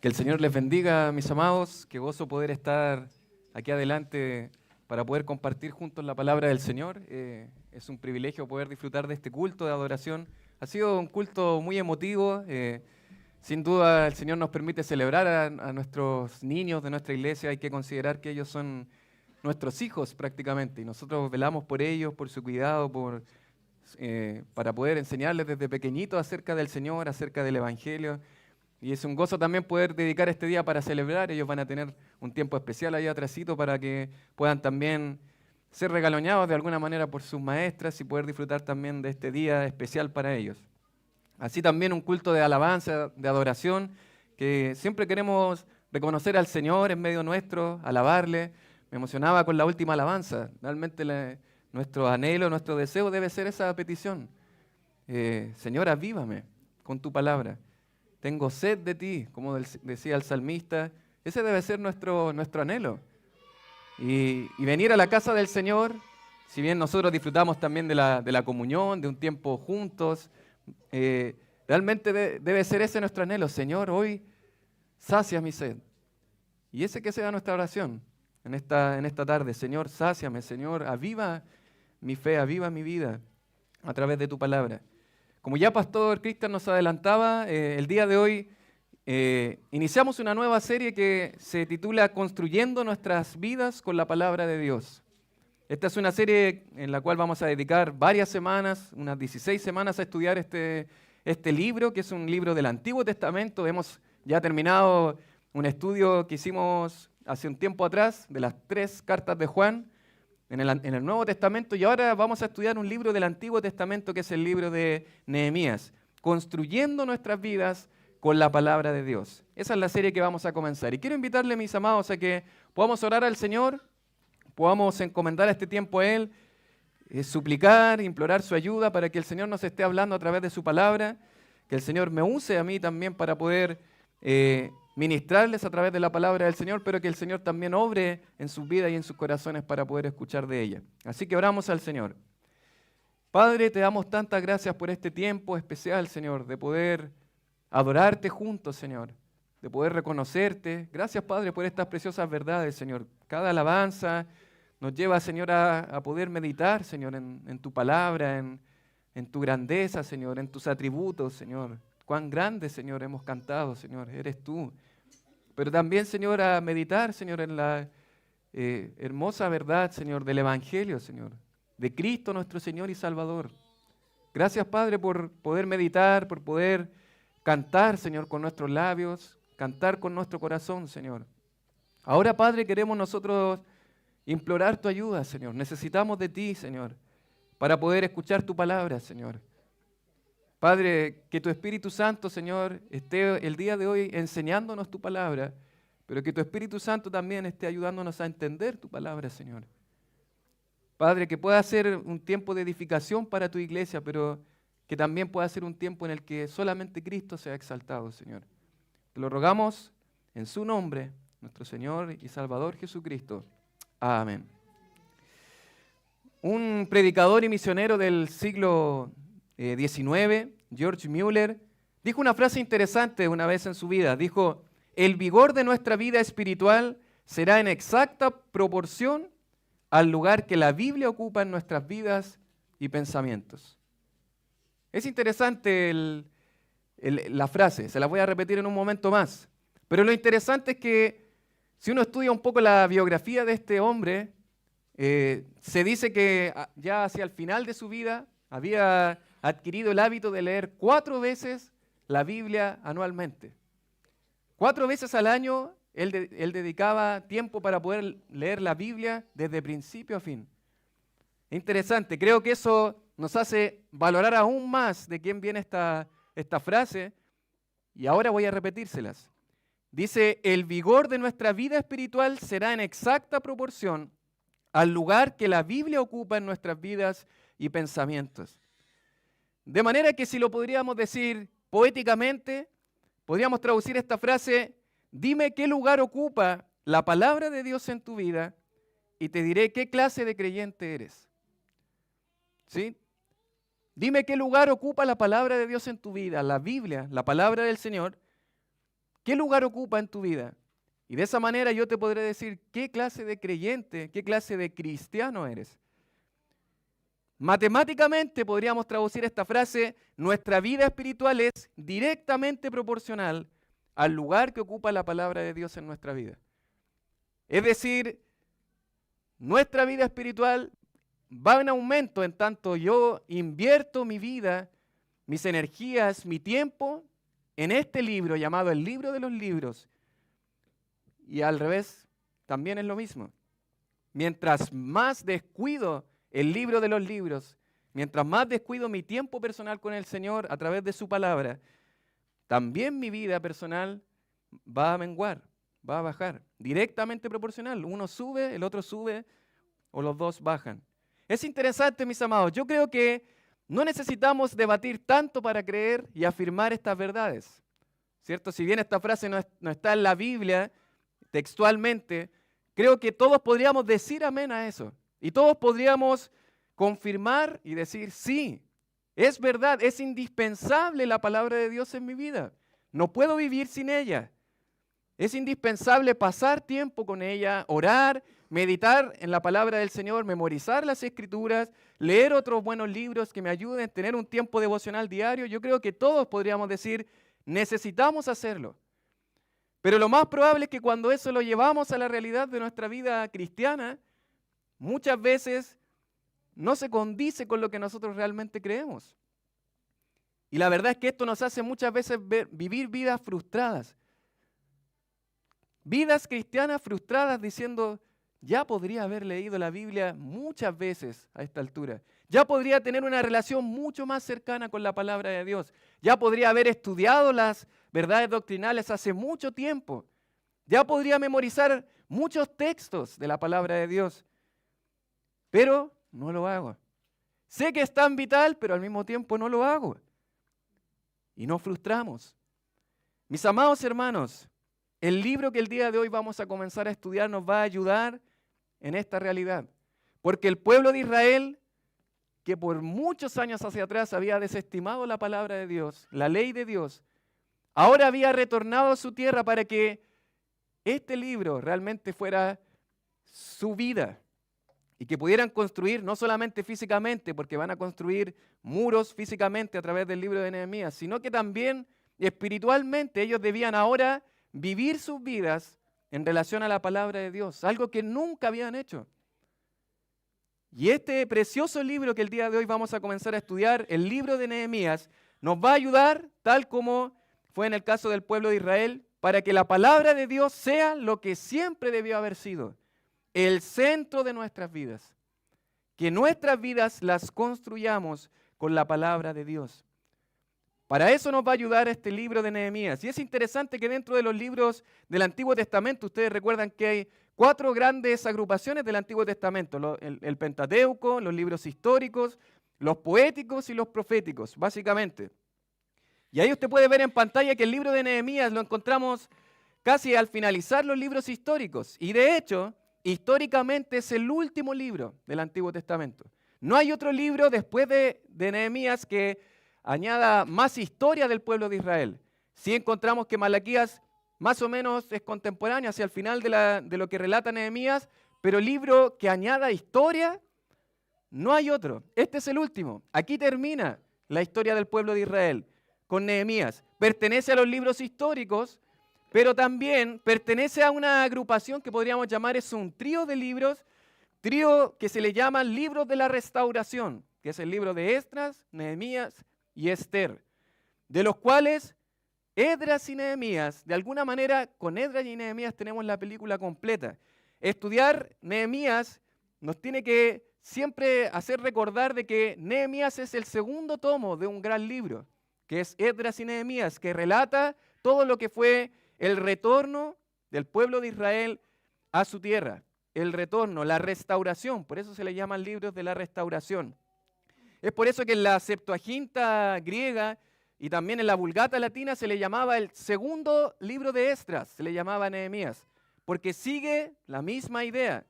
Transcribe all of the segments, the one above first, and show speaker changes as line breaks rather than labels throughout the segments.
Que el Señor les bendiga, mis amados. Qué gozo poder estar aquí adelante para poder compartir juntos la palabra del Señor. Es un privilegio poder disfrutar de este culto de adoración. Ha sido un culto muy emotivo. Sin duda el Señor nos permite celebrar a nuestros niños de nuestra iglesia. Hay que considerar que ellos son nuestros hijos prácticamente y nosotros velamos por ellos, por su cuidado, para poder enseñarles desde pequeñitos acerca del Señor, acerca del Evangelio. Y es un gozo también poder dedicar este día para celebrar. Ellos van a tener un tiempo especial ahí atrásito para que puedan también ser regaloneados de alguna manera por sus maestras y poder disfrutar también de este día especial para ellos. Así también un culto de alabanza, de adoración, que siempre queremos reconocer al Señor en medio nuestro, alabarle. Me emocionaba con la última alabanza. Realmente nuestro anhelo, nuestro deseo debe ser esa petición. Señor, avívame con tu palabra. Tengo sed de ti, como decía el salmista. Ese debe ser nuestro anhelo. Y venir a la casa del Señor, si bien nosotros disfrutamos también de la comunión, de un tiempo juntos, realmente debe ser ese nuestro anhelo. Señor, hoy sacia mi sed. Y ese que sea nuestra oración en esta tarde. Señor, sáciame. Señor, aviva mi fe, aviva mi vida a través de tu palabra. Como ya Pastor Cristian nos adelantaba, el día de hoy iniciamos una nueva serie que se titula Construyendo nuestras vidas con la palabra de Dios. Esta es una serie en la cual vamos a dedicar varias semanas, unas 16 semanas a estudiar este libro, que es un libro del Antiguo Testamento. Hemos ya terminado un estudio que hicimos hace un tiempo atrás de las 3 cartas de Juan en el Nuevo Testamento, y ahora vamos a estudiar un libro del Antiguo Testamento que es el libro de Nehemías, construyendo nuestras vidas con la palabra de Dios. Esa es la serie que vamos a comenzar. Y quiero invitarle, mis amados, a que podamos orar al Señor, podamos encomendar este tiempo a Él, suplicar, implorar su ayuda para que el Señor nos esté hablando a través de su palabra, que el Señor me use a mí también para poder ministrarles a través de la palabra del Señor, pero que el Señor también obre en sus vidas y en sus corazones para poder escuchar de ella. Así que oramos al Señor. Padre, te damos tantas gracias por este tiempo especial, Señor, de poder adorarte juntos, Señor, de poder reconocerte. Gracias, Padre, por estas preciosas verdades, Señor. Cada alabanza nos lleva, Señor, a poder meditar, Señor, en tu palabra, en tu grandeza, Señor, en tus atributos, Señor. Cuán grande, Señor, hemos cantado, Señor, eres tú. Pero también, Señor, a meditar, Señor, en la hermosa verdad, Señor, del Evangelio, Señor, de Cristo nuestro Señor y Salvador. Gracias, Padre, por poder meditar, por poder cantar, Señor, con nuestros labios, cantar con nuestro corazón, Señor. Ahora, Padre, queremos nosotros implorar tu ayuda, Señor. Necesitamos de ti, Señor, para poder escuchar tu palabra, Señor. Padre, que tu Espíritu Santo, Señor, esté el día de hoy enseñándonos tu palabra, pero que tu Espíritu Santo también esté ayudándonos a entender tu palabra, Señor. Padre, que pueda ser un tiempo de edificación para tu iglesia, pero que también pueda ser un tiempo en el que solamente Cristo sea exaltado, Señor. Te lo rogamos en su nombre, nuestro Señor y Salvador Jesucristo. Amén. Un predicador y misionero del siglo XIX, George Mueller, dijo una frase interesante una vez en su vida. Dijo: el vigor de nuestra vida espiritual será en exacta proporción al lugar que la Biblia ocupa en nuestras vidas y pensamientos. Es interesante la frase, se la voy a repetir en un momento más. Pero lo interesante es que si uno estudia un poco la biografía de este hombre, se dice que ya hacia el final de su vida había adquirido el hábito de leer 4 veces la Biblia anualmente. 4 veces al año él dedicaba tiempo para poder leer la Biblia desde principio a fin. Interesante, creo que eso nos hace valorar aún más de quién viene esta frase, y ahora voy a repetírselas. Dice: el vigor de nuestra vida espiritual será en exacta proporción al lugar que la Biblia ocupa en nuestras vidas y pensamientos. De manera que, si lo podríamos decir poéticamente, podríamos traducir esta frase: dime qué lugar ocupa la palabra de Dios en tu vida y te diré qué clase de creyente eres. ¿Sí? Dime qué lugar ocupa la palabra de Dios en tu vida, la Biblia, la palabra del Señor, ¿Qué lugar ocupa en tu vida? Y de esa manera yo te podré decir qué clase de creyente, qué clase de cristiano eres. Matemáticamente podríamos traducir esta frase: nuestra vida espiritual es directamente proporcional al lugar que ocupa la palabra de Dios en nuestra vida. Es decir, nuestra vida espiritual va en aumento en tanto yo invierto mi vida, mis energías, mi tiempo en este libro llamado el libro de los libros. Y al revés, también es lo mismo. Mientras más descuido el libro de los libros, mientras más descuido mi tiempo personal con el Señor a través de su palabra, también mi vida personal va a menguar, va a bajar, directamente proporcional. Uno sube, el otro sube, o los dos bajan. Es interesante, mis amados, yo creo que no necesitamos debatir tanto para creer y afirmar estas verdades, ¿cierto? Si bien esta frase no está en la Biblia textualmente, creo que todos podríamos decir amén a eso. Y todos podríamos confirmar y decir, sí, es verdad, es indispensable la palabra de Dios en mi vida. No puedo vivir sin ella. Es indispensable pasar tiempo con ella, orar, meditar en la palabra del Señor, memorizar las Escrituras, leer otros buenos libros que me ayuden, tener un tiempo devocional diario. Yo creo que todos podríamos decir, necesitamos hacerlo. Pero lo más probable es que cuando eso lo llevamos a la realidad de nuestra vida cristiana, muchas veces no se condice con lo que nosotros realmente creemos. Y la verdad es que esto nos hace muchas veces vivir vidas frustradas. Vidas cristianas frustradas diciendo, ya podría haber leído la Biblia muchas veces a esta altura. Ya podría tener una relación mucho más cercana con la palabra de Dios. Ya podría haber estudiado las verdades doctrinales hace mucho tiempo. Ya podría memorizar muchos textos de la palabra de Dios. Pero no lo hago. Sé que es tan vital, pero al mismo tiempo no lo hago. Y nos frustramos. Mis amados hermanos, el libro que el día de hoy vamos a comenzar a estudiar nos va a ayudar en esta realidad. Porque el pueblo de Israel, que por muchos años hacia atrás había desestimado la palabra de Dios, la ley de Dios, ahora había retornado a su tierra para que este libro realmente fuera su vida y que pudieran construir, no solamente físicamente, porque van a construir muros físicamente a través del libro de Nehemías, sino que también espiritualmente ellos debían ahora vivir sus vidas en relación a la palabra de Dios, algo que nunca habían hecho. Y este precioso libro que el día de hoy vamos a comenzar a estudiar, el libro de Nehemías, nos va a ayudar, tal como fue en el caso del pueblo de Israel, para que la palabra de Dios sea lo que siempre debió haber sido, el centro de nuestras vidas. Que nuestras vidas las construyamos con la palabra de Dios. Para eso nos va a ayudar este libro de Nehemías. Y es interesante que dentro de los libros del Antiguo Testamento, ustedes recuerdan que hay 4 grandes agrupaciones del Antiguo Testamento. El Pentateuco, los libros históricos, los poéticos y los proféticos, básicamente. Y ahí usted puede ver en pantalla que el libro de Nehemías lo encontramos casi al finalizar los libros históricos. Y de hecho, históricamente es el último libro del Antiguo Testamento. No hay otro libro después de Nehemías que añada más historia del pueblo de Israel. Sí encontramos que Malaquías más o menos es contemporáneo hacia el final de lo que relata Nehemías, pero libro que añada historia, no hay otro. Este es el último. Aquí termina la historia del pueblo de Israel con Nehemías. Pertenece a los libros históricos, pero también pertenece a una agrupación que podríamos llamar, es un trío de libros, trío que se le llama libros de la restauración, que es el libro de Esdras, Nehemías y Esther, de los cuales Esdras y Nehemías, de alguna manera con Esdras y Nehemías tenemos la película completa. Estudiar Nehemías nos tiene que siempre hacer recordar de que Nehemías es el segundo tomo de un gran libro, que es Esdras y Nehemías, que relata todo lo que fue el retorno del pueblo de Israel a su tierra, el retorno, la restauración, por eso se le llaman libros de la restauración. Es por eso que en la Septuaginta griega y también en la Vulgata latina se le llamaba el segundo libro de Esdras, se le llamaba Nehemías, porque sigue la misma idea,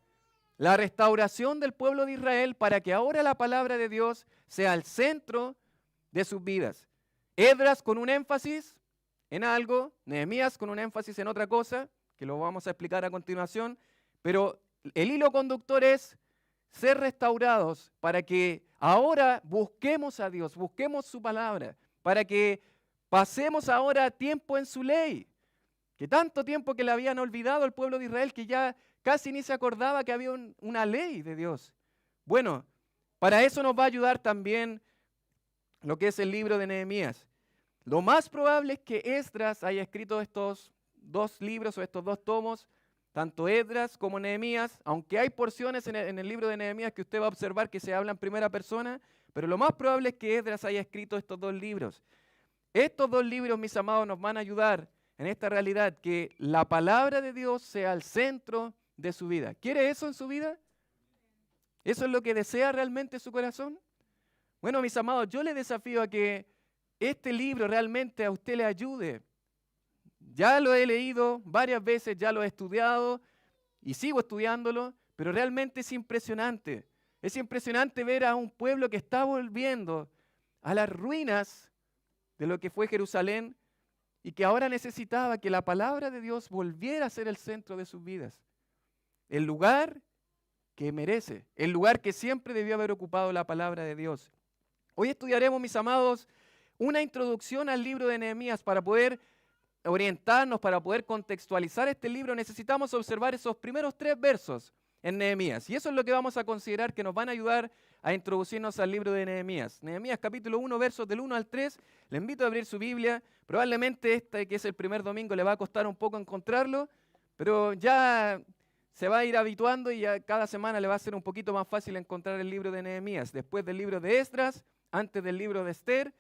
la restauración del pueblo de Israel para que ahora la palabra de Dios sea el centro de sus vidas. Esdras con un énfasis en algo, Nehemías con un énfasis en otra cosa, que lo vamos a explicar a continuación, pero el hilo conductor es ser restaurados para que ahora busquemos a Dios, busquemos su palabra, para que pasemos ahora tiempo en su ley, que tanto tiempo que le habían olvidado al pueblo de Israel que ya casi ni se acordaba que había una ley de Dios. Bueno, para eso nos va a ayudar también lo que es el libro de Nehemías. Lo más probable es que Esdras haya escrito estos dos libros o estos dos tomos, tanto Esdras como Nehemías, aunque hay porciones en el libro de Nehemías que usted va a observar que se habla en primera persona, pero lo más probable es que Esdras haya escrito estos dos libros. Estos dos libros, mis amados, nos van a ayudar en esta realidad, que la palabra de Dios sea el centro de su vida. ¿Quiere eso en su vida? ¿Eso es lo que desea realmente su corazón? Bueno, mis amados, yo le desafío a que este libro realmente a usted le ayude. Ya lo he leído varias veces, ya lo he estudiado y sigo estudiándolo, pero realmente es impresionante. Es impresionante ver a un pueblo que está volviendo a las ruinas de lo que fue Jerusalén y que ahora necesitaba que la palabra de Dios volviera a ser el centro de sus vidas. El lugar que merece, el lugar que siempre debió haber ocupado la palabra de Dios. Hoy estudiaremos, mis amados, una introducción al libro de Nehemías. Para poder orientarnos, para poder contextualizar este libro, necesitamos observar esos primeros 3 versos en Nehemías. Y eso es lo que vamos a considerar que nos van a ayudar a introducirnos al libro de Nehemías. Nehemías capítulo 1, versos del 1 al 3. Le invito a abrir su Biblia. Probablemente este, que es el primer domingo, le va a costar un poco encontrarlo, pero ya se va a ir habituando y ya cada semana le va a ser un poquito más fácil encontrar el libro de Nehemías. Después del libro de Esdras, antes del libro de Esther,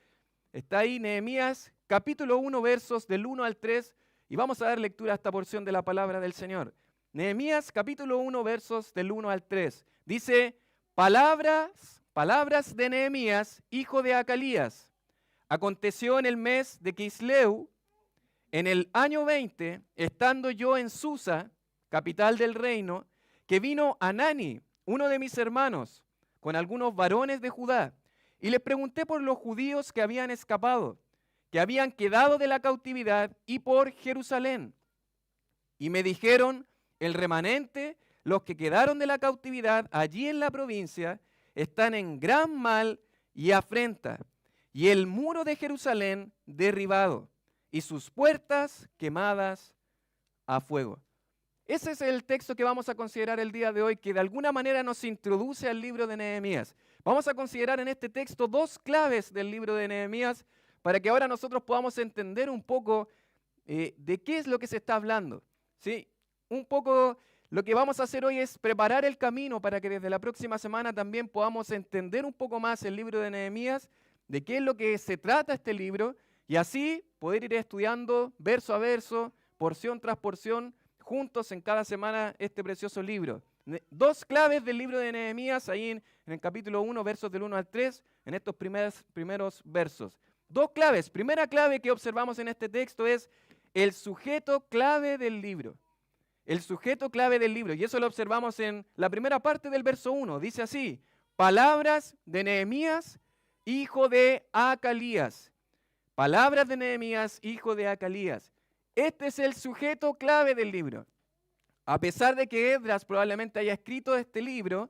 está ahí Nehemías, capítulo 1, versos del 1 al 3, y vamos a dar lectura a esta porción de la palabra del Señor. Nehemías, capítulo 1, versos del 1 al 3. Dice, palabras de Nehemías, hijo de Acalías. Aconteció en el mes de Quisleu, en el año 20, estando yo en Susa, capital del reino, que vino Anani, uno de mis hermanos, con algunos varones de Judá, y les pregunté por los judíos que habían escapado, que habían quedado de la cautividad, y por Jerusalén. Y me dijeron, el remanente, los que quedaron de la cautividad allí en la provincia, están en gran mal y afrenta, y el muro de Jerusalén derribado, y sus puertas quemadas a fuego. Ese es el texto que vamos a considerar el día de hoy, que de alguna manera nos introduce al libro de Nehemías. Vamos a considerar en este texto 2 claves del libro de Nehemías para que ahora nosotros podamos entender un poco de qué es lo que se está hablando. ¿Sí? Un poco lo que vamos a hacer hoy es preparar el camino para que desde la próxima semana también podamos entender un poco más el libro de Nehemías, de qué es lo que se trata este libro, y así poder ir estudiando verso a verso, porción tras porción, juntos en cada semana este precioso libro. 2 claves del libro de Nehemías, ahí en el capítulo 1, versos del 1 al 3, en estos primeros versos. 2 claves. Primera clave que observamos en este texto es el sujeto clave del libro. El sujeto clave del libro. Y eso lo observamos en la primera parte del verso 1. Dice así, palabras de Nehemías, hijo de Acalías. Palabras de Nehemías, hijo de Acalías. Este es el sujeto clave del libro. A pesar de que Esdras probablemente haya escrito este libro,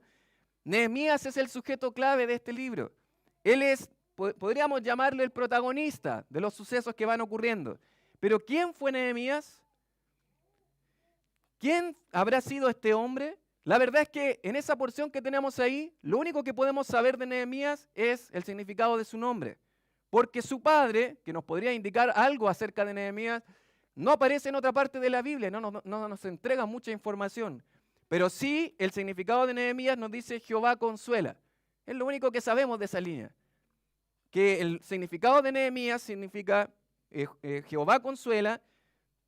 Nehemías es el sujeto clave de este libro. Él es, podríamos llamarlo el protagonista de los sucesos que van ocurriendo. Pero ¿quién fue Nehemías? ¿Quién habrá sido este hombre? La verdad es que en esa porción que tenemos ahí, lo único que podemos saber de Nehemías es el significado de su nombre. Porque su padre, que nos podría indicar algo acerca de Nehemías, no aparece en otra parte de la Biblia, no nos entrega mucha información. Pero sí, el significado de Nehemías nos dice Jehová consuela. Es lo único que sabemos de esa línea. Que el significado de Nehemías significa Jehová consuela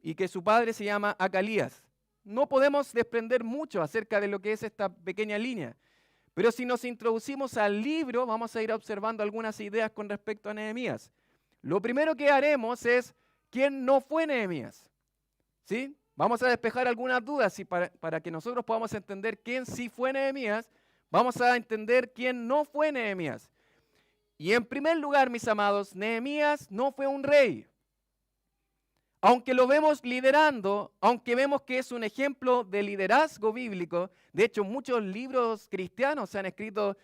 y que su padre se llama Acalías. No podemos desprender mucho acerca de lo que es esta pequeña línea. Pero si nos introducimos al libro, vamos a ir observando algunas ideas con respecto a Nehemías. Lo primero que haremos es ¿quién no fue Nehemías? ¿Sí? Vamos a despejar algunas dudas y para que nosotros podamos entender quién sí fue Nehemías, vamos a entender quién no fue Nehemías. Y en primer lugar, mis amados, Nehemías no fue un rey. aunque lo vemos liderando, aunque vemos que es un ejemplo de liderazgo bíblico, de hecho muchos libros cristianos se han escrito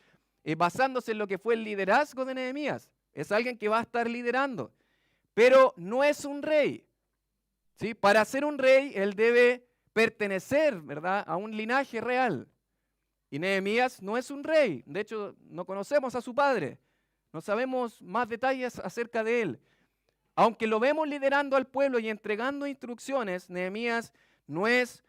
basándose en lo que fue el liderazgo de Nehemías. Es alguien que va a estar liderando, pero no es un rey, ¿sí? Para ser un rey, él debe pertenecer, ¿verdad?, a un linaje real. Y Nehemías no es un rey, de hecho no conocemos a su padre, no sabemos más detalles acerca de él. Aunque lo vemos liderando al pueblo y entregando instrucciones, Nehemías no es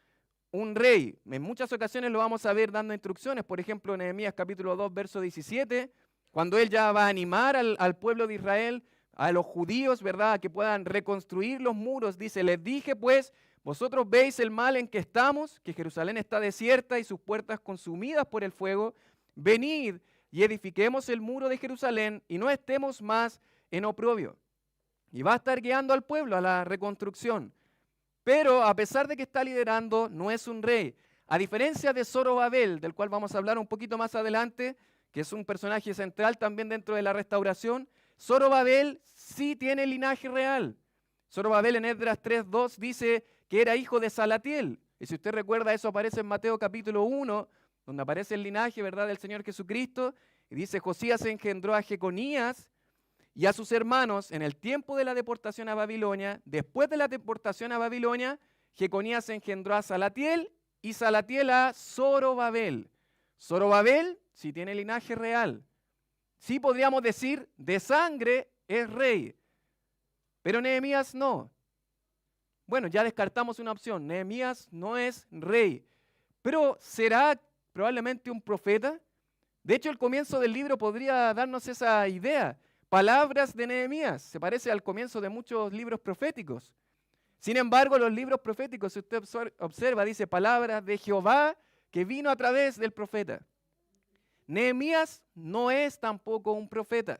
un rey. En muchas ocasiones lo vamos a ver dando instrucciones. Por ejemplo, en Nehemías capítulo 2, verso 17, cuando él ya va a animar al pueblo de Israel, a los judíos, ¿verdad?, a que puedan reconstruir los muros. Dice, les dije pues, vosotros veis el mal en que estamos, que Jerusalén está desierta y sus puertas consumidas por el fuego. Venid y edifiquemos el muro de Jerusalén y no estemos más en oprobio. Y va a estar guiando al pueblo a la reconstrucción. Pero a pesar de que está liderando, no es un rey. A diferencia de Zorobabel, del cual vamos a hablar un poquito más adelante, que es un personaje central también dentro de la restauración, Zorobabel sí tiene linaje real. Zorobabel en Esdras 3:2 dice que era hijo de Salatiel. Y si usted recuerda, eso aparece en Mateo capítulo 1, donde aparece el linaje, ¿verdad?, del Señor Jesucristo. Y dice, Josías engendró a Jeconías y a sus hermanos en el tiempo de la deportación a Babilonia. Después de la deportación a Babilonia, Jeconías engendró a Salatiel y Salatiel a Zorobabel. Zorobabel sí tiene linaje real. Sí podríamos decir, de sangre es rey. Pero Nehemías no. Bueno, ya descartamos una opción. Nehemías no es rey. Pero ¿será probablemente un profeta? De hecho, el comienzo del libro podría darnos esa idea. Palabras de Nehemías, se parece al comienzo de muchos libros proféticos. Sin embargo, los libros proféticos, si usted observa, dice palabras de Jehová que vino a través del profeta. Nehemías no es tampoco un profeta.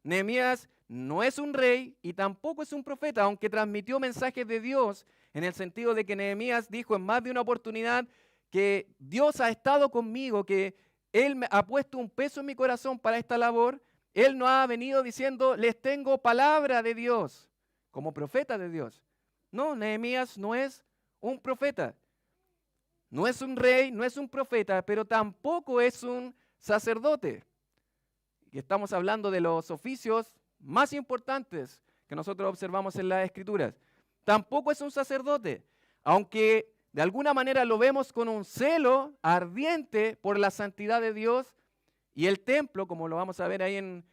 Nehemías no es un rey y tampoco es un profeta, aunque transmitió mensajes de Dios en el sentido de que Nehemías dijo en más de una oportunidad que Dios ha estado conmigo, que Él me ha puesto un peso en mi corazón para esta labor. Él no ha venido diciendo, les tengo palabra de Dios, como profeta de Dios. No, Nehemías no es un profeta. No es un rey, no es un profeta, pero tampoco es un sacerdote. Y estamos hablando de los oficios más importantes que nosotros observamos en las Escrituras. Tampoco es un sacerdote, aunque de alguna manera lo vemos con un celo ardiente por la santidad de Dios y el templo, como lo vamos a ver ahí en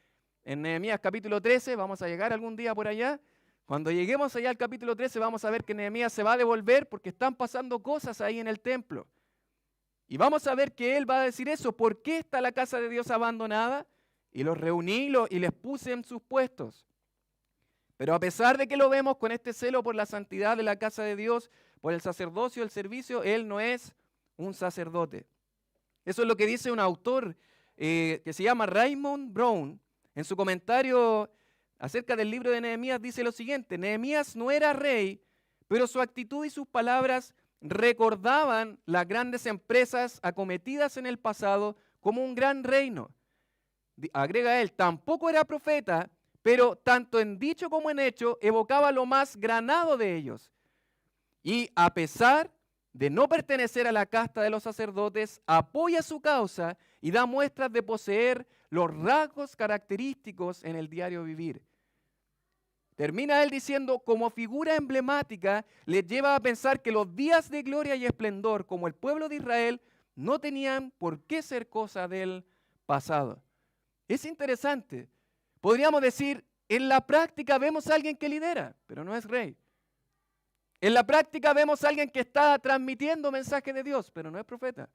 Nehemías capítulo 13, vamos a llegar algún día por allá. Cuando lleguemos allá al capítulo 13 vamos a ver que Nehemías se va a devolver porque están pasando cosas ahí en el templo. Y vamos a ver que él va a decir eso, ¿por qué está la casa de Dios abandonada? Y los reuní y les puse en sus puestos. Pero a pesar de que lo vemos con este celo por la santidad de la casa de Dios, por el sacerdocio, el servicio, él no es un sacerdote. Eso es lo que dice un autor que se llama Raymond Brown. En su comentario acerca del libro de Nehemías dice lo siguiente: Nehemías no era rey, pero su actitud y sus palabras recordaban las grandes empresas acometidas en el pasado como un gran reino. Agrega él, tampoco era profeta, pero tanto en dicho como en hecho evocaba lo más granado de ellos. Y a pesar de no pertenecer a la casta de los sacerdotes, apoya su causa y da muestras de poseer los rasgos característicos en el diario vivir. Termina él diciendo, como figura emblemática, les lleva a pensar que los días de gloria y esplendor, como el pueblo de Israel, no tenían por qué ser cosa del pasado. Es interesante. Podríamos decir, en la práctica vemos a alguien que lidera, pero no es rey. En la práctica vemos a alguien que está transmitiendo mensaje de Dios, pero no es profeta.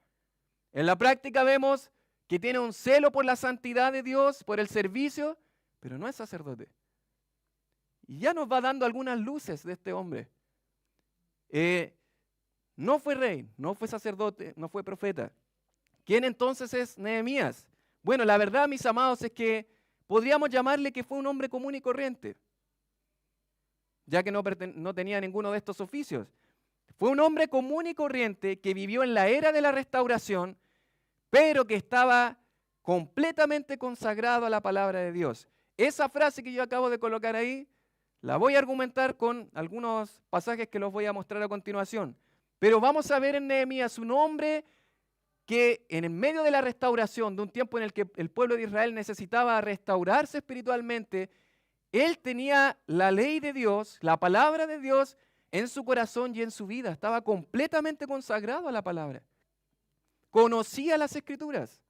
En la práctica vemos que tiene un celo por la santidad de Dios, por el servicio, pero no es sacerdote. Y ya nos va dando algunas luces de este hombre. No fue rey, no fue sacerdote, no fue profeta. ¿Quién entonces es Nehemías? Bueno, la verdad, mis amados, es que podríamos llamarle que fue un hombre común y corriente, ya que no tenía ninguno de estos oficios. Fue un hombre común y corriente que vivió en la era de la restauración, pero que estaba completamente consagrado a la palabra de Dios. Esa frase que yo acabo de colocar ahí, La voy a argumentar con algunos pasajes que los voy a mostrar a continuación. Pero vamos a ver en Nehemías un hombre que en el medio de la restauración, de un tiempo en el que el pueblo de Israel necesitaba restaurarse espiritualmente, él tenía la ley de Dios, la palabra de Dios en su corazón y en su vida. Estaba completamente consagrado a la palabra. Conocía las Escrituras.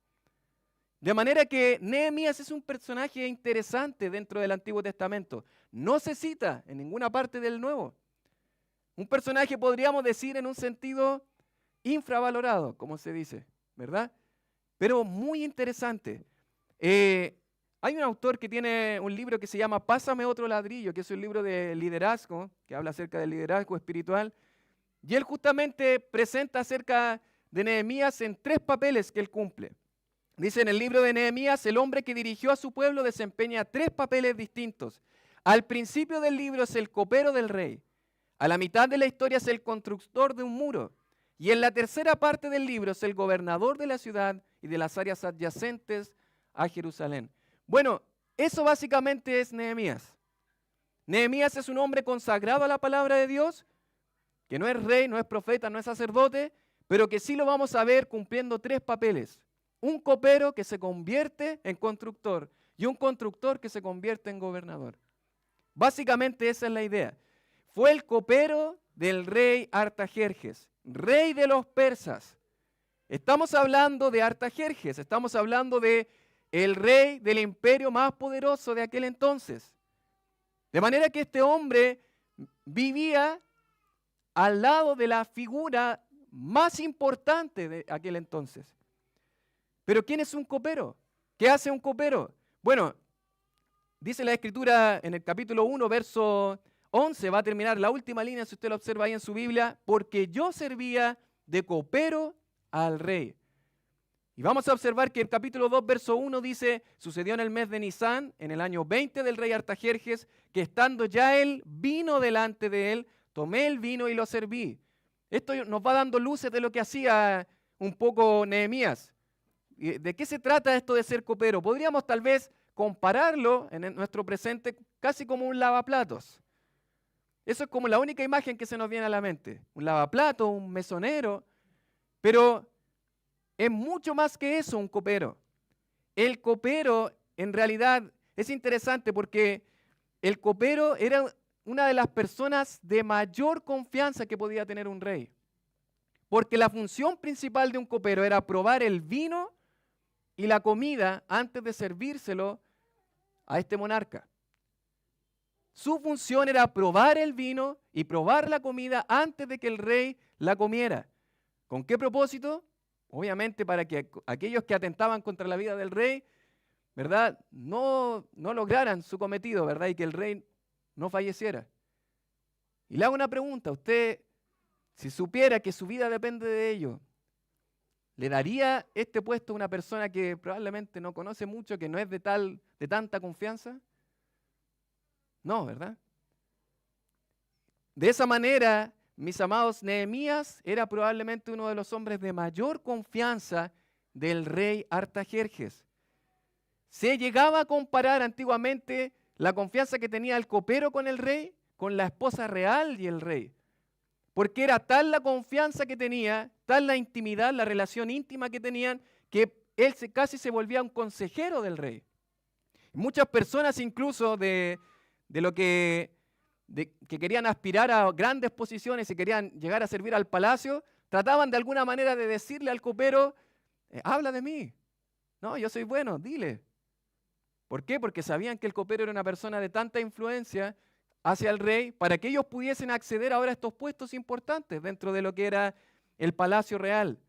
De manera que Nehemías es un personaje interesante dentro del Antiguo Testamento. No se cita en ninguna parte del Nuevo. Un personaje, podríamos decir, en un sentido infravalorado, como se dice, ¿verdad? Pero muy interesante. Hay un autor que tiene un libro que se llama Pásame otro ladrillo, que es un libro de liderazgo, que habla acerca del liderazgo espiritual. Y él justamente presenta acerca de Nehemías en 3 papeles que él cumple. Dice en el libro de Nehemías, el hombre que dirigió a su pueblo desempeña 3 papeles distintos. Al principio del libro es el copero del rey. A la mitad de la historia es el constructor de un muro. Y en la tercera parte del libro es el gobernador de la ciudad y de las áreas adyacentes a Jerusalén. Bueno, eso básicamente es Nehemías. Nehemías es un hombre consagrado a la palabra de Dios, que no es rey, no es profeta, no es sacerdote, pero que sí lo vamos a ver cumpliendo 3 papeles. Un copero que se convierte en constructor y un constructor que se convierte en gobernador. Básicamente esa es la idea. Fue el copero del rey Artajerjes, rey de los persas. Estamos hablando de Artajerjes, estamos hablando de el rey del imperio más poderoso de aquel entonces. De manera que este hombre vivía al lado de la figura más importante de aquel entonces. Pero ¿quién es un copero? ¿Qué hace un copero? Bueno, dice la Escritura en el capítulo 1, verso 11, va a terminar la última línea, si usted lo observa ahí en su Biblia, porque yo servía de copero al rey. Y vamos a observar que el capítulo 2, verso 1 dice, sucedió en el mes de Nisán, en el año 20 del rey Artajerjes, que estando ya él vino delante de él, tomé el vino y lo serví. Esto nos va dando luces de lo que hacía un poco Nehemías. ¿De qué se trata esto de ser copero? Podríamos tal vez compararlo en nuestro presente casi como un lavaplatos. Eso es como la única imagen que se nos viene a la mente. Un lavaplatos, un mesonero, pero es mucho más que eso un copero. El copero en realidad es interesante porque el copero era una de las personas de mayor confianza que podía tener un rey. Porque la función principal de un copero era probar el vino y la comida antes de servírselo a este monarca. Su función era probar el vino y probar la comida antes de que el rey la comiera. ¿Con qué propósito? Obviamente para que aquellos que atentaban contra la vida del rey, ¿verdad?, no lograran su cometido, ¿verdad?, y que el rey no falleciera. Y le hago una pregunta, usted, si supiera que su vida depende de ello, ¿le daría este puesto a una persona que probablemente no conoce mucho, que no es de tanta confianza? No, ¿verdad? De esa manera, mis amados, Nehemías era probablemente uno de los hombres de mayor confianza del rey Artajerjes. Se llegaba a comparar antiguamente la confianza que tenía el copero con el rey, con la esposa real y el rey. Porque era tal la confianza que tenía, tal la intimidad, la relación íntima que tenían, que él casi se volvía un consejero del rey. Muchas personas incluso que querían aspirar a grandes posiciones y querían llegar a servir al palacio, trataban de alguna manera de decirle al copero, habla de mí. No, yo soy bueno, dile. ¿Por qué? Porque sabían que el copero era una persona de tanta influencia hacia el rey para que ellos pudiesen acceder ahora a estos puestos importantes dentro de lo que era el palacio real.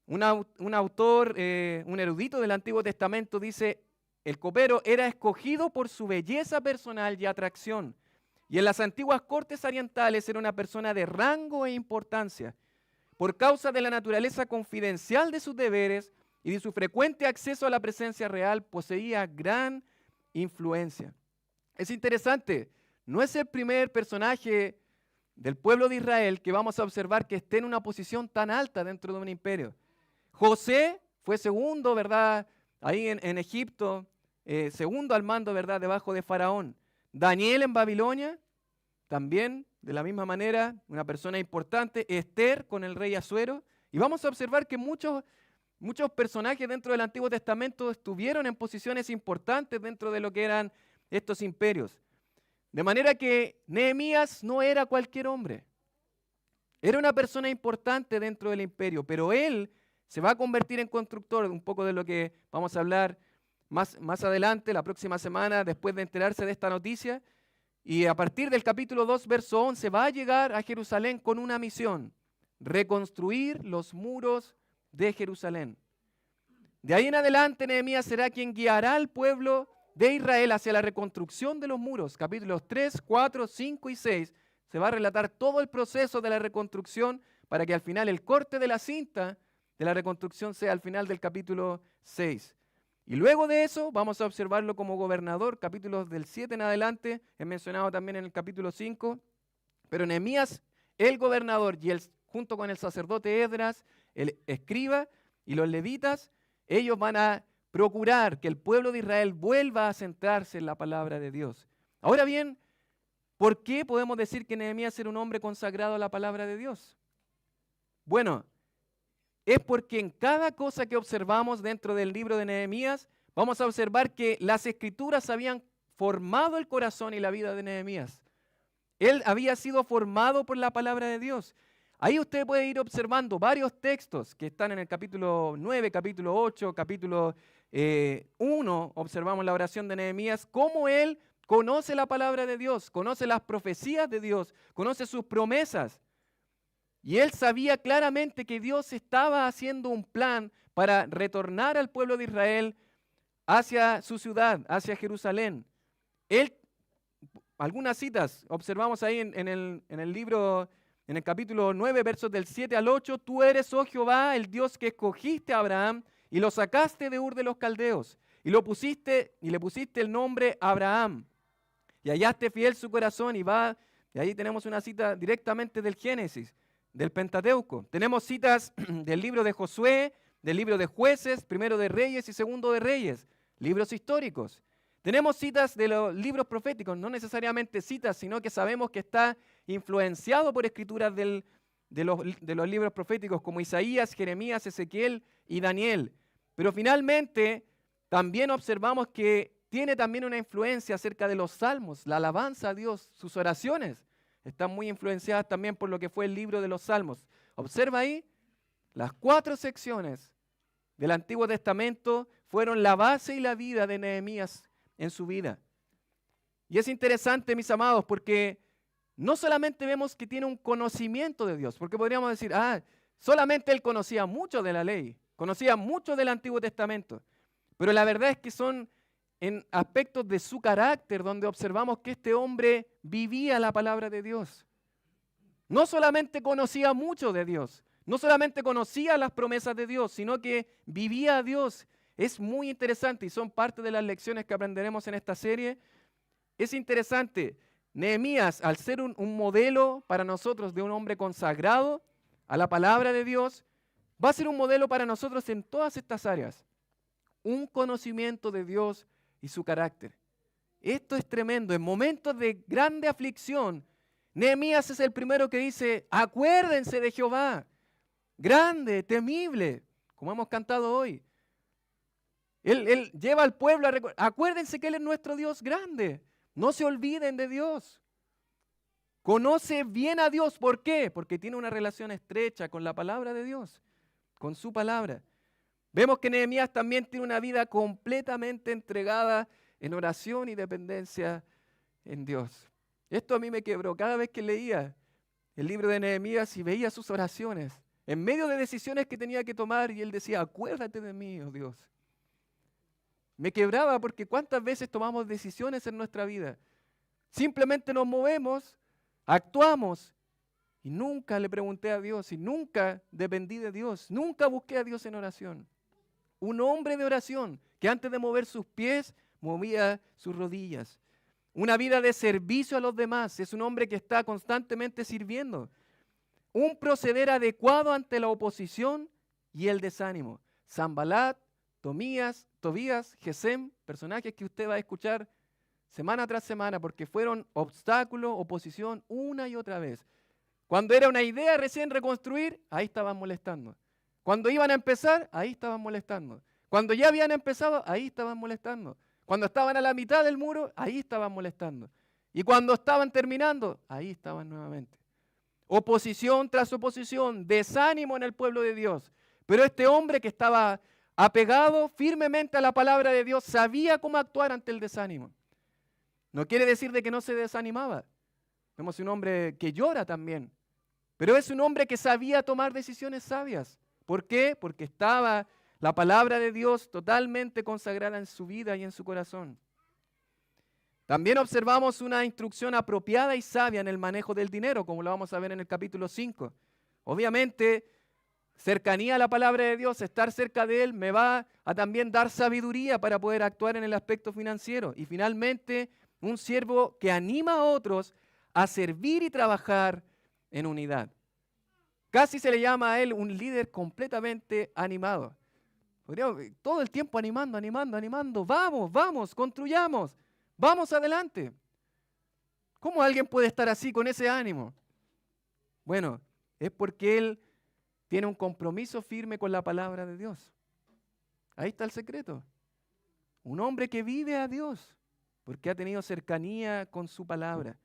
Un autor, un erudito del Antiguo Testamento dice, el copero era escogido por su belleza personal y atracción. Y en las antiguas cortes orientales era una persona de rango e importancia. Por causa de la naturaleza confidencial de sus deberes y de su frecuente acceso a la presencia real, poseía gran influencia. Es interesante, no es el primer personaje del pueblo de Israel que vamos a observar que esté en una posición tan alta dentro de un imperio. José fue segundo, ¿verdad?, ahí en Egipto, segundo al mando, ¿verdad?, debajo de Faraón. Daniel en Babilonia también, de la misma manera, una persona importante, Esther con el rey Asuero. Y vamos a observar que muchos personajes dentro del Antiguo Testamento estuvieron en posiciones importantes dentro de lo que eran estos imperios. De manera que Nehemías no era cualquier hombre. Era una persona importante dentro del imperio, pero él se va a convertir en constructor, un poco de lo que vamos a hablar más adelante, la próxima semana, después de enterarse de esta noticia. Y a partir del capítulo 2, verso 11, va a llegar a Jerusalén con una misión: reconstruir los muros de Jerusalén. De ahí en adelante, Nehemías será quien guiará al pueblo de Israel hacia la reconstrucción de los muros. Capítulos 3, 4, 5 y 6 se va a relatar todo el proceso de la reconstrucción para que al final el corte de la cinta de la reconstrucción sea al final del capítulo 6. Y luego de eso vamos a observarlo como gobernador, capítulos del 7 en adelante, es mencionado también en el capítulo 5. Pero Nehemías, el gobernador, y junto con el sacerdote Esdras, el escriba y los levitas, ellos van a procurar que el pueblo de Israel vuelva a centrarse en la palabra de Dios. Ahora bien, ¿por qué podemos decir que Nehemías era un hombre consagrado a la palabra de Dios? Bueno, es porque en cada cosa que observamos dentro del libro de Nehemías, vamos a observar que las escrituras habían formado el corazón y la vida de Nehemías. Él había sido formado por la palabra de Dios. Ahí usted puede ir observando varios textos que están en el capítulo 9, capítulo 8, capítulo 1, observamos la oración de Nehemías, cómo él conoce la palabra de Dios, conoce las profecías de Dios, conoce sus promesas. Y él sabía claramente que Dios estaba haciendo un plan para retornar al pueblo de Israel hacia su ciudad, hacia Jerusalén. Algunas citas, observamos ahí en el libro, en el capítulo 9, versos del 7 al 8, tú eres, oh Jehová, el Dios que escogiste a Abraham y lo sacaste de Ur de los Caldeos y le pusiste el nombre Abraham y hallaste fiel su corazón. Y ahí tenemos una cita directamente del Génesis, del Pentateuco. Tenemos citas del libro de Josué, del libro de Jueces, primero de Reyes y segundo de Reyes, libros históricos. Tenemos citas de los libros proféticos, no necesariamente citas, sino que sabemos que está influenciado por escrituras de los libros proféticos como Isaías, Jeremías, Ezequiel y Daniel. Pero finalmente también observamos que tiene también una influencia acerca de los salmos, la alabanza a Dios, sus oraciones están muy influenciadas también por lo que fue el libro de los salmos. Observa ahí, las 4 secciones del Antiguo Testamento fueron la base y la vida de Nehemías en su vida. Y es interesante, mis amados, porque no solamente vemos que tiene un conocimiento de Dios, porque podríamos decir, solamente él conocía mucho de la ley, conocía mucho del Antiguo Testamento, pero la verdad es que son en aspectos de su carácter donde observamos que este hombre vivía la palabra de Dios. No solamente conocía mucho de Dios, no solamente conocía las promesas de Dios, sino que vivía a Dios. Es muy interesante y son parte de las lecciones que aprenderemos en esta serie. Es interesante, Nehemías, al ser un modelo para nosotros de un hombre consagrado a la palabra de Dios, va a ser un modelo para nosotros en todas estas áreas. Un conocimiento de Dios y su carácter. Esto es tremendo. En momentos de grande aflicción, Nehemías es el primero que dice, acuérdense de Jehová, grande, temible, como hemos cantado hoy. Él lleva al pueblo a acuérdense que Él es nuestro Dios grande. No se olviden de Dios. Conoce bien a Dios. ¿Por qué? Porque tiene una relación estrecha con la palabra de Dios, con su palabra. Vemos que Nehemías también tiene una vida completamente entregada en oración y dependencia en Dios. Esto a mí me quebró cada vez que leía el libro de Nehemías y veía sus oraciones, en medio de decisiones que tenía que tomar, y él decía, acuérdate de mí, oh Dios. Me quebraba porque cuántas veces tomamos decisiones en nuestra vida. Simplemente nos movemos, actuamos, y nunca le pregunté a Dios, y nunca dependí de Dios, nunca busqué a Dios en oración. Un hombre de oración que antes de mover sus pies, movía sus rodillas. Una vida de servicio a los demás. Es un hombre que está constantemente sirviendo. Un proceder adecuado ante la oposición y el desánimo. Sanballat, Tobías, Gesem, personajes que usted va a escuchar semana tras semana, porque fueron obstáculos, oposición, una y otra vez. Cuando era una idea recién reconstruir, ahí estaban molestando. Cuando iban a empezar, ahí estaban molestando. Cuando ya habían empezado, ahí estaban molestando. Cuando estaban a la mitad del muro, ahí estaban molestando. Y cuando estaban terminando, ahí estaban nuevamente. Oposición tras oposición, desánimo en el pueblo de Dios. Pero este hombre que estaba apegado firmemente a la palabra de Dios, sabía cómo actuar ante el desánimo. No quiere decir de que no se desanimaba. Vemos un hombre que llora también. Pero es un hombre que sabía tomar decisiones sabias. ¿Por qué? Porque estaba la palabra de Dios totalmente consagrada en su vida y en su corazón. También observamos una instrucción apropiada y sabia en el manejo del dinero, como lo vamos a ver en el capítulo 5. Obviamente, cercanía a la palabra de Dios, estar cerca de Él, me va a también dar sabiduría para poder actuar en el aspecto financiero. Y finalmente, un siervo que anima a otros a servir y trabajar en unidad. Casi se le llama a él un líder completamente animado. Todo el tiempo animando. Vamos, construyamos. Vamos adelante. ¿Cómo alguien puede estar así con ese ánimo? Bueno, es porque él tiene un compromiso firme con la palabra de Dios. Ahí está el secreto. Un hombre que vive a Dios porque ha tenido cercanía con su palabra.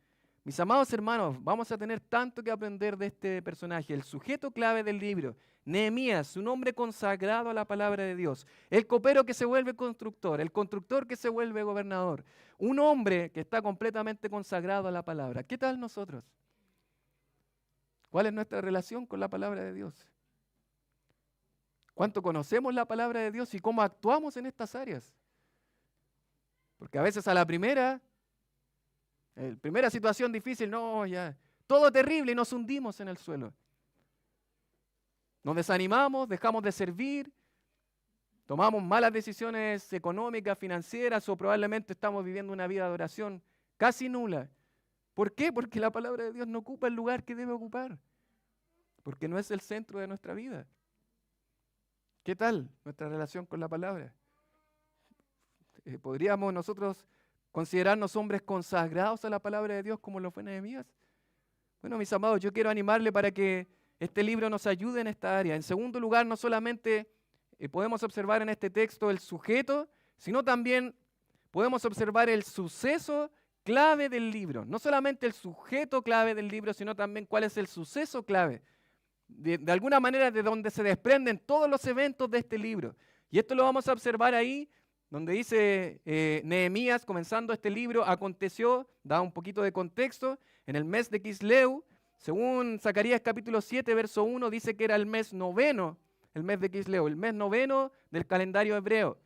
Mis amados hermanos, vamos a tener tanto que aprender de este personaje, el sujeto clave del libro, Nehemías, un hombre consagrado a la palabra de Dios, el copero que se vuelve constructor, el constructor que se vuelve gobernador, un hombre que está completamente consagrado a la palabra. ¿Qué tal nosotros? ¿Cuál es nuestra relación con la palabra de Dios? ¿Cuánto conocemos la palabra de Dios y cómo actuamos en estas áreas? Porque a veces a la primera situación difícil, no, ya, todo terrible y nos hundimos en el suelo. Nos desanimamos, dejamos de servir, tomamos malas decisiones económicas, financieras o probablemente estamos viviendo una vida de oración casi nula. ¿Por qué? Porque la palabra de Dios no ocupa el lugar que debe ocupar. Porque no es el centro de nuestra vida. ¿Qué tal nuestra relación con la palabra? ¿Podríamos nosotros considerarnos hombres consagrados a la palabra de Dios como lo fue Nehemías? Bueno, mis amados, yo quiero animarle para que este libro nos ayude en esta área. En segundo lugar, no solamente podemos observar en este texto el sujeto, sino también podemos observar el suceso clave del libro. No solamente el sujeto clave del libro, sino también cuál es el suceso clave. De alguna manera de donde se desprenden todos los eventos de este libro. Y esto lo vamos a observar ahí, donde dice Nehemías, comenzando este libro, aconteció, da un poquito de contexto, en el mes de Quisleu, según Zacarías capítulo 7, verso 1, dice que era el mes noveno, el mes de Quisleu, el mes noveno del calendario hebreo.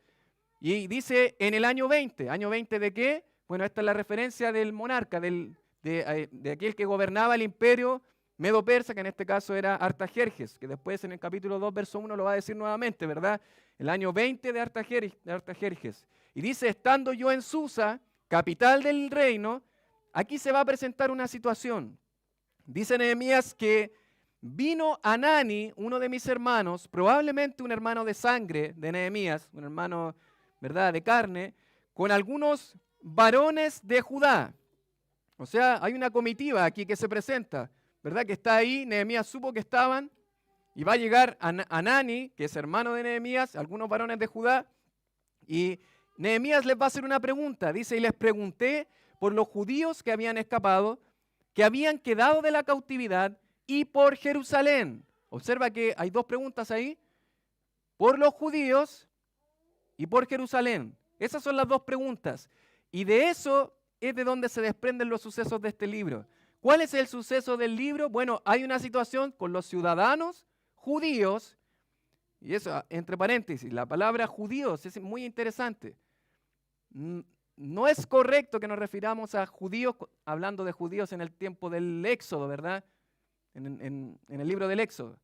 Y dice en el año 20, ¿año 20 de qué? Bueno, esta es la referencia del monarca, de aquel que gobernaba el imperio medo-persa, que en este caso era Artajerjes, que después en el capítulo 2, verso 1 lo va a decir nuevamente, ¿verdad? El año 20 de Artajerjes. Y dice, estando yo en Susa, capital del reino, aquí se va a presentar una situación. Dice Nehemías que vino Hanani, uno de mis hermanos, probablemente un hermano de sangre de Nehemías, un hermano, ¿verdad?, de carne, con algunos varones de Judá. O sea, hay una comitiva aquí que se presenta, ¿verdad?, que está ahí. Nehemías supo que estaban, y va a llegar Hanani, que es hermano de Nehemías, algunos varones de Judá, y Nehemías les va a hacer una pregunta. Dice, y les pregunté por los judíos que habían escapado, que habían quedado de la cautividad, y por Jerusalén. Observa que hay dos preguntas ahí, por los judíos y por Jerusalén. Esas son las dos preguntas. Y de eso es de donde se desprenden los sucesos de este libro. ¿Cuál es el suceso del libro? Bueno, hay una situación con los ciudadanos judíos, y eso entre paréntesis, la palabra judíos es muy interesante. No es correcto que nos refiramos a judíos, hablando de judíos en el tiempo del Éxodo, ¿verdad? En el libro del Éxodo,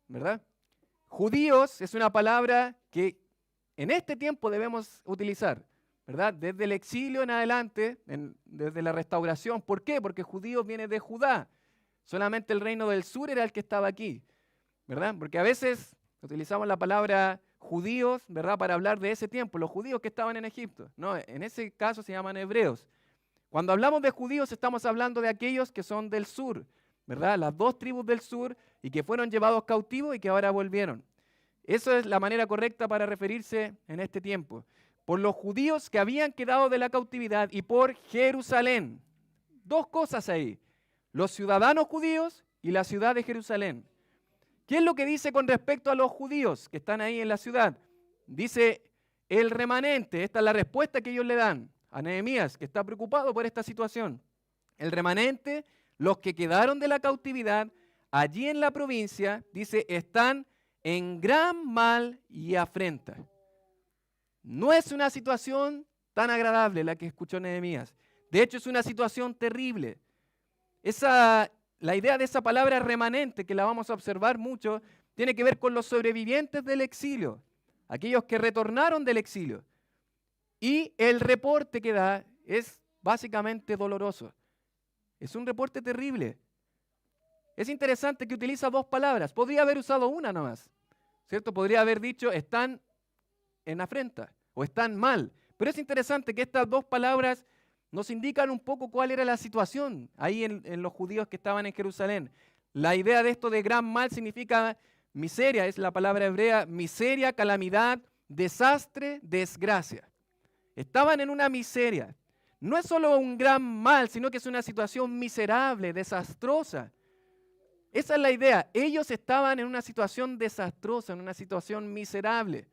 ¿verdad? Judíos es una palabra que en este tiempo debemos utilizar, ¿verdad? Desde el exilio en adelante, desde la restauración. ¿Por qué? Porque judíos viene de Judá. Solamente el reino del sur era el que estaba aquí, ¿verdad? Porque a veces utilizamos la palabra judíos, ¿verdad?, para hablar de ese tiempo, los judíos que estaban en Egipto. No, en ese caso se llaman hebreos. Cuando hablamos de judíos estamos hablando de aquellos que son del sur, ¿verdad? Las dos tribus del sur y que fueron llevados cautivos y que ahora volvieron. Eso es la manera correcta para referirse en este tiempo. Por los judíos que habían quedado de la cautividad y por Jerusalén. Dos cosas ahí. Los ciudadanos judíos y la ciudad de Jerusalén. ¿Qué es lo que dice con respecto a los judíos que están ahí en la ciudad? Dice el remanente. Esta es la respuesta que ellos le dan a Nehemías, que está preocupado por esta situación. El remanente, los que quedaron de la cautividad, allí en la provincia, dice, están en gran mal y afrenta. No es una situación tan agradable la que escuchó Nehemías. De hecho, es una situación terrible. La idea de esa palabra remanente, que la vamos a observar mucho, tiene que ver con los sobrevivientes del exilio, aquellos que retornaron del exilio. Y el reporte que da es básicamente doloroso. Es un reporte terrible. Es interesante que utiliza dos palabras. Podría haber usado una nomás, ¿cierto? Podría haber dicho están en afrenta o están mal. Pero es interesante que estas dos palabras nos indican un poco cuál era la situación ahí en los judíos que estaban en Jerusalén. La idea de esto de gran mal significa miseria, es la palabra hebrea, miseria, calamidad, desastre, desgracia. Estaban en una miseria. No es solo un gran mal, sino que es una situación miserable, desastrosa. Esa es la idea. Ellos estaban en una situación desastrosa, en una situación miserable,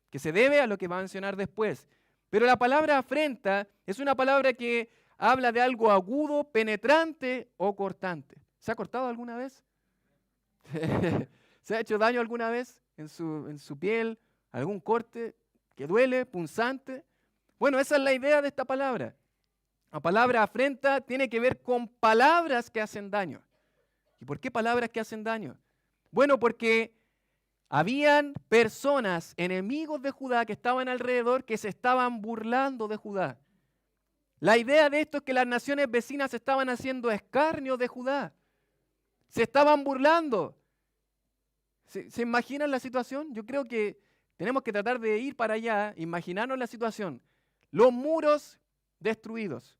que se debe a lo que va a mencionar después. Pero la palabra afrenta es una palabra que habla de algo agudo, penetrante o cortante. ¿Se ha cortado alguna vez? ¿Se ha hecho daño alguna vez en su piel? ¿Algún corte que duele, punzante? Bueno, esa es la idea de esta palabra. La palabra afrenta tiene que ver con palabras que hacen daño. ¿Y por qué palabras que hacen daño? Bueno, porque habían personas, enemigos de Judá, que estaban alrededor, que se estaban burlando de Judá. La idea de esto es que las naciones vecinas estaban haciendo escarnio de Judá. Se estaban burlando. ¿Se imaginan la situación? Yo creo que tenemos que tratar de ir para allá, imaginarnos la situación. Los muros destruidos,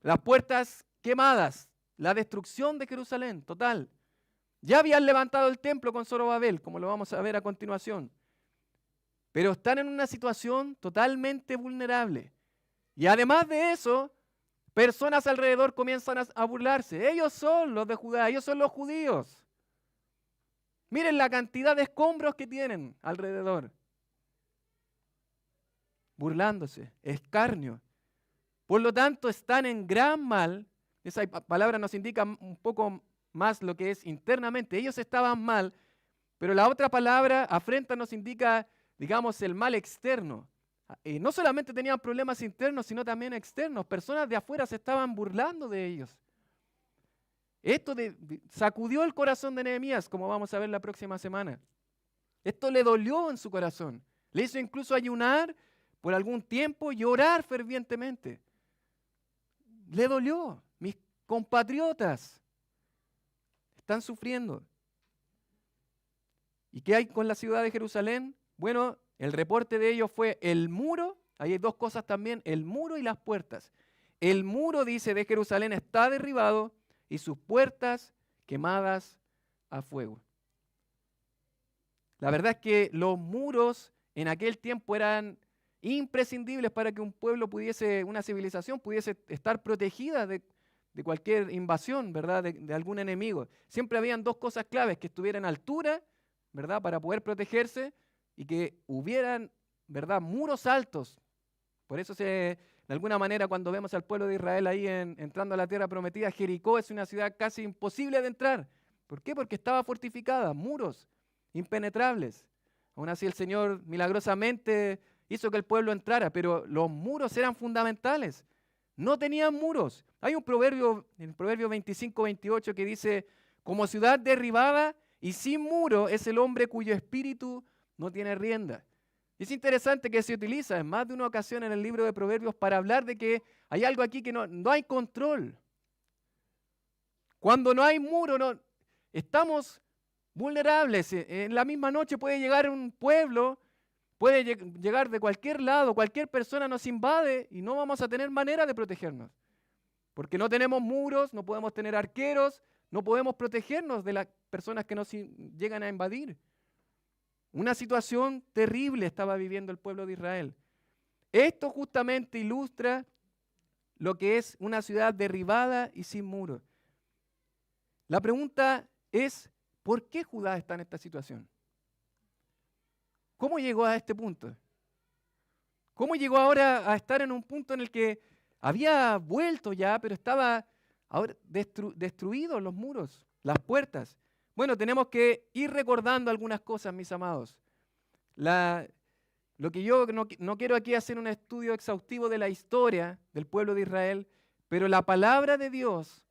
las puertas quemadas, la destrucción de Jerusalén, total. Ya habían levantado el templo con Zorobabel, como lo vamos a ver a continuación. Pero están en una situación totalmente vulnerable. Y además de eso, personas alrededor comienzan a burlarse. Ellos son los de Judá, ellos son los judíos. Miren la cantidad de escombros que tienen alrededor. Burlándose, escarnio. Por lo tanto, están en gran mal. Esa palabra nos indica un poco más lo que es internamente. Ellos estaban mal, pero la otra palabra, afrenta, nos indica, digamos, el mal externo. No solamente tenían problemas internos, sino también externos. Personas de afuera se estaban burlando de ellos. Esto sacudió el corazón de Nehemías, como vamos a ver la próxima semana. Esto le dolió en su corazón. Le hizo incluso ayunar por algún tiempo y orar fervientemente. Le dolió. Mis compatriotas están sufriendo. ¿Y qué hay con la ciudad de Jerusalén? Bueno, el reporte de ellos fue el muro. Ahí hay dos cosas también, el muro y las puertas. El muro, dice, de Jerusalén está derribado y sus puertas quemadas a fuego. La verdad es que los muros en aquel tiempo eran imprescindibles para que un pueblo pudiese, una civilización pudiese estar protegida de cualquier invasión, ¿verdad? De algún enemigo. Siempre habían dos cosas claves, que estuvieran a altura, ¿verdad? Para poder protegerse y que hubieran, ¿verdad? Muros altos. Por eso de alguna manera cuando vemos al pueblo de Israel ahí entrando a la tierra prometida, Jericó es una ciudad casi imposible de entrar. ¿Por qué? Porque estaba fortificada, muros impenetrables. Aún así el Señor milagrosamente hizo que el pueblo entrara, pero los muros eran fundamentales. No tenían muros. Hay un proverbio, en el proverbio 25-28, que dice, como ciudad derribada y sin muro es el hombre cuyo espíritu no tiene rienda. Es interesante que se utiliza en más de una ocasión en el libro de Proverbios para hablar de que hay algo aquí que no hay control. Cuando no hay muro, estamos vulnerables. En la misma noche puede llegar un pueblo, puede llegar de cualquier lado, cualquier persona nos invade y no vamos a tener manera de protegernos. Porque no tenemos muros, no podemos tener arqueros, no podemos protegernos de las personas que nos llegan a invadir. Una situación terrible estaba viviendo el pueblo de Israel. Esto justamente ilustra lo que es una ciudad derribada y sin muros. La pregunta es, ¿por qué Judá está en esta situación? ¿Cómo llegó a este punto? ¿Cómo llegó ahora a estar en un punto en el que había vuelto ya, pero estaba ahora destruidos los muros, las puertas? Bueno, tenemos que ir recordando algunas cosas, mis amados. Lo que yo no quiero aquí hacer un estudio exhaustivo de la historia del pueblo de Israel, pero la palabra de Dios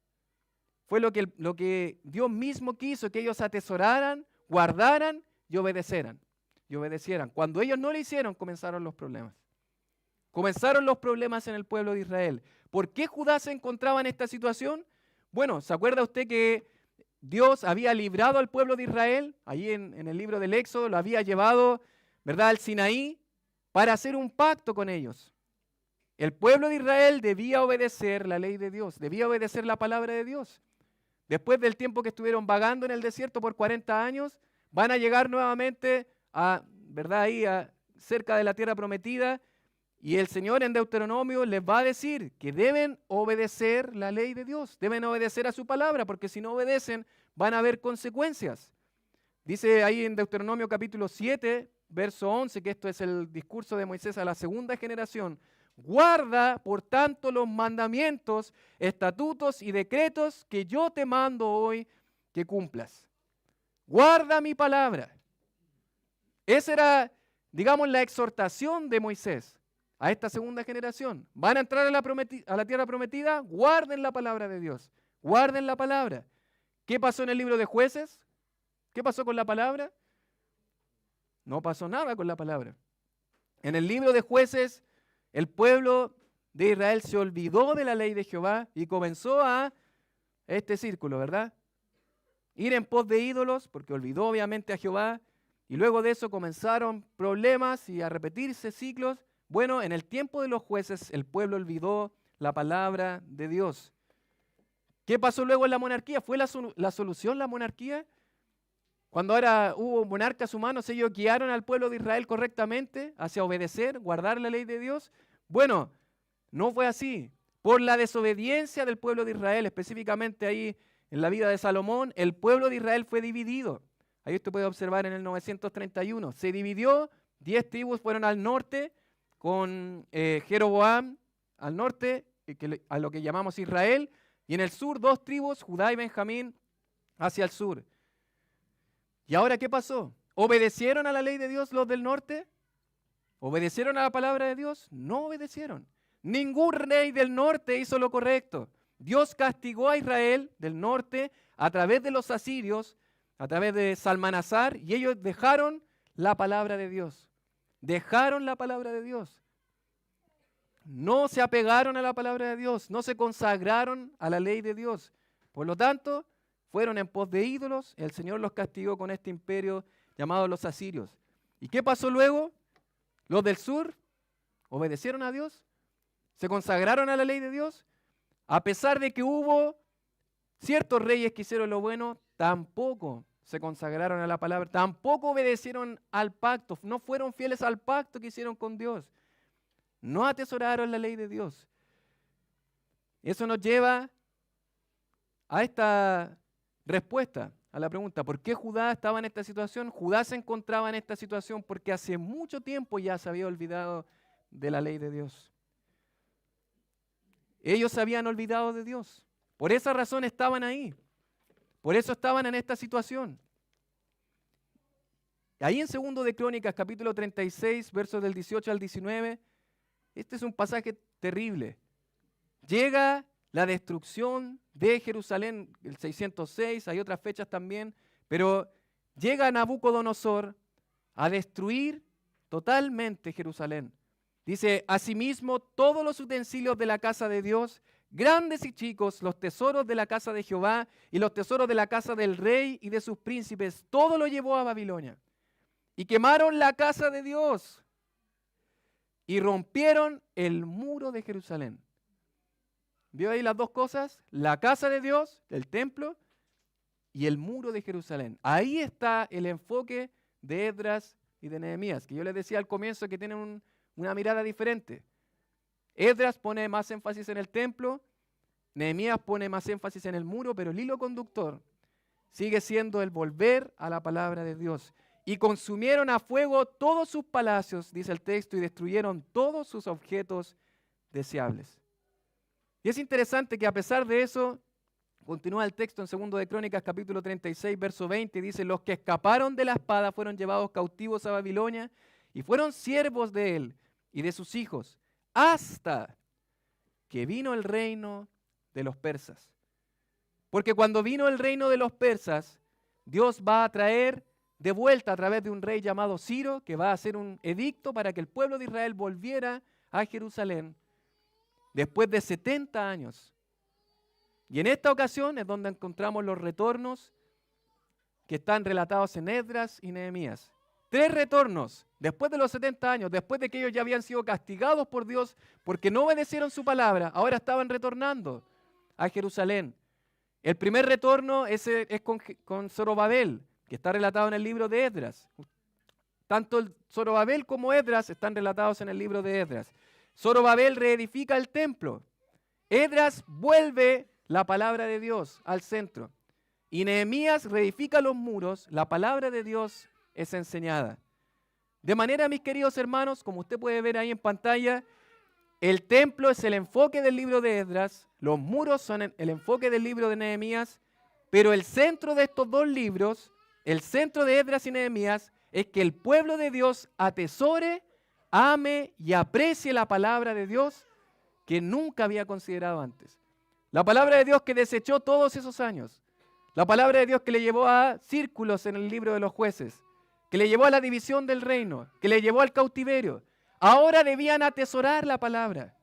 fue lo que Dios mismo quiso, que ellos atesoraran, guardaran y obedecieran. Cuando ellos no lo hicieron, comenzaron los problemas. Comenzaron los problemas en el pueblo de Israel. ¿Por qué Judá se encontraba en esta situación? Bueno, ¿se acuerda usted que Dios había librado al pueblo de Israel? Ahí en el libro del Éxodo lo había llevado, ¿verdad?, al Sinaí para hacer un pacto con ellos. El pueblo de Israel debía obedecer la ley de Dios, debía obedecer la palabra de Dios. Después del tiempo que estuvieron vagando en el desierto por 40 años, van a llegar nuevamente ¿verdad?, ahí cerca de la tierra prometida. Y el Señor en Deuteronomio les va a decir que deben obedecer la ley de Dios, deben obedecer a su palabra, porque si no obedecen van a haber consecuencias. Dice ahí en Deuteronomio capítulo 7, verso 11, que esto es el discurso de Moisés a la segunda generación. Guarda, por tanto, los mandamientos, estatutos y decretos que yo te mando hoy que cumplas. Guarda mi palabra. Esa era, digamos, la exhortación de Moisés a esta segunda generación. Van a entrar a la tierra prometida, guarden la palabra de Dios. Guarden la palabra. ¿Qué pasó en el libro de Jueces? ¿Qué pasó con la palabra? No pasó nada con la palabra. En el libro de Jueces, el pueblo de Israel se olvidó de la ley de Jehová y comenzó a este círculo, ¿verdad? Ir en pos de ídolos, porque olvidó obviamente a Jehová, y luego de eso comenzaron problemas y a repetirse ciclos. Bueno, en el tiempo de los jueces, el pueblo olvidó la palabra de Dios. ¿Qué pasó luego en la monarquía? ¿Fue la solución la monarquía? Cuando ahora hubo monarcas humanos, ellos guiaron al pueblo de Israel correctamente hacia obedecer, guardar la ley de Dios. Bueno, no fue así. Por la desobediencia del pueblo de Israel, específicamente ahí en la vida de Salomón, el pueblo de Israel fue dividido. Ahí usted puede observar en el 931. Se dividió, 10 tribus fueron al norte, con Jeroboam al norte, a lo que llamamos Israel, y en el sur 2 tribus, Judá y Benjamín, hacia el sur. ¿Y ahora qué pasó? ¿Obedecieron a la ley de Dios los del norte? ¿Obedecieron a la palabra de Dios? No obedecieron. Ningún rey del norte hizo lo correcto. Dios castigó a Israel del norte a través de los asirios, a través de Salmanasar, y ellos dejaron la palabra de Dios. Dejaron la palabra de Dios. No se apegaron a la palabra de Dios, no se consagraron a la ley de Dios. Por lo tanto, fueron en pos de ídolos, el Señor los castigó con este imperio llamado los asirios. ¿Y qué pasó luego? Los del sur obedecieron a Dios, se consagraron a la ley de Dios, a pesar de que hubo ciertos reyes que hicieron lo bueno, tampoco se consagraron a la palabra, tampoco obedecieron al pacto, no fueron fieles al pacto que hicieron con Dios, no atesoraron la ley de Dios. Eso nos lleva a esta respuesta a la pregunta, ¿por qué Judá estaba en esta situación? Judá se encontraba en esta situación porque hace mucho tiempo ya se había olvidado de la ley de Dios. Ellos se habían olvidado de Dios. Por esa razón estaban ahí. Por eso estaban en esta situación. Ahí en 2 de Crónicas, capítulo 36, versos del 18 al 19, este es un pasaje terrible. Llega la destrucción de Jerusalén, el 606, hay otras fechas también, pero llega Nabucodonosor a destruir totalmente Jerusalén. Dice, asimismo, todos los utensilios de la casa de Dios grandes y chicos, los tesoros de la casa de Jehová y los tesoros de la casa del rey y de sus príncipes, todo lo llevó a Babilonia. Y quemaron la casa de Dios y rompieron el muro de Jerusalén. ¿Vio ahí las dos cosas? La casa de Dios, el templo, y el muro de Jerusalén. Ahí está el enfoque de Esdras y de Nehemías, que yo les decía al comienzo que tienen una mirada diferente. Esdras pone más énfasis en el templo, Nehemías pone más énfasis en el muro, pero el hilo conductor sigue siendo el volver a la palabra de Dios. Y consumieron a fuego todos sus palacios, dice el texto, y destruyeron todos sus objetos deseables. Y es interesante que a pesar de eso, continúa el texto en 2 de Crónicas, capítulo 36, verso 20, dice: los que escaparon de la espada fueron llevados cautivos a Babilonia y fueron siervos de él y de sus hijos, hasta que vino el reino de los persas. Porque cuando vino el reino de los persas, Dios va a traer de vuelta a través de un rey llamado Ciro, que va a hacer un edicto para que el pueblo de Israel volviera a Jerusalén después de 70 años. Y en esta ocasión es donde encontramos los retornos que están relatados en Esdras y Nehemías. 3 retornos después de los 70 años, después de que ellos ya habían sido castigados por Dios porque no obedecieron su palabra, ahora estaban retornando a Jerusalén. El primer retorno es con Zorobabel, que está relatado en el libro de Esdras. Tanto Zorobabel como Esdras están relatados en el libro de Esdras. Zorobabel reedifica el templo. Esdras vuelve la palabra de Dios al centro. Y Nehemías reedifica los muros. La palabra de Dios es enseñada. De manera, mis queridos hermanos, como usted puede ver ahí en pantalla, el templo es el enfoque del libro de Esdras, los muros son el enfoque del libro de Nehemías, pero el centro de estos dos libros, el centro de Esdras y Nehemías, es que el pueblo de Dios atesore, ame y aprecie la palabra de Dios que nunca había considerado antes. La palabra de Dios que desechó todos esos años. La palabra de Dios que le llevó a círculos en el libro de los jueces, que le llevó a la división del reino, que le llevó al cautiverio. Ahora debían atesorar la palabra.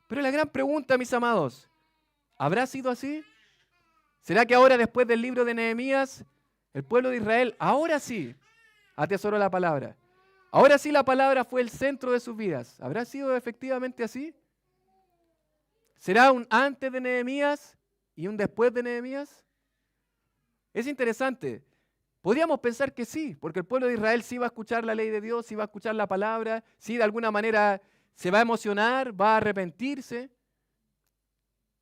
Pero la gran pregunta, mis amados, ¿habrá sido así? ¿Será que ahora, después del libro de Nehemías, el pueblo de Israel ahora sí atesoró la palabra? Ahora sí la palabra fue el centro de sus vidas. ¿Habrá sido efectivamente así? ¿Será un antes de Nehemías y un después de Nehemías? Es interesante. Podríamos pensar que sí, porque el pueblo de Israel sí va a escuchar la ley de Dios, sí va a escuchar la palabra, sí de alguna manera se va a emocionar, va a arrepentirse.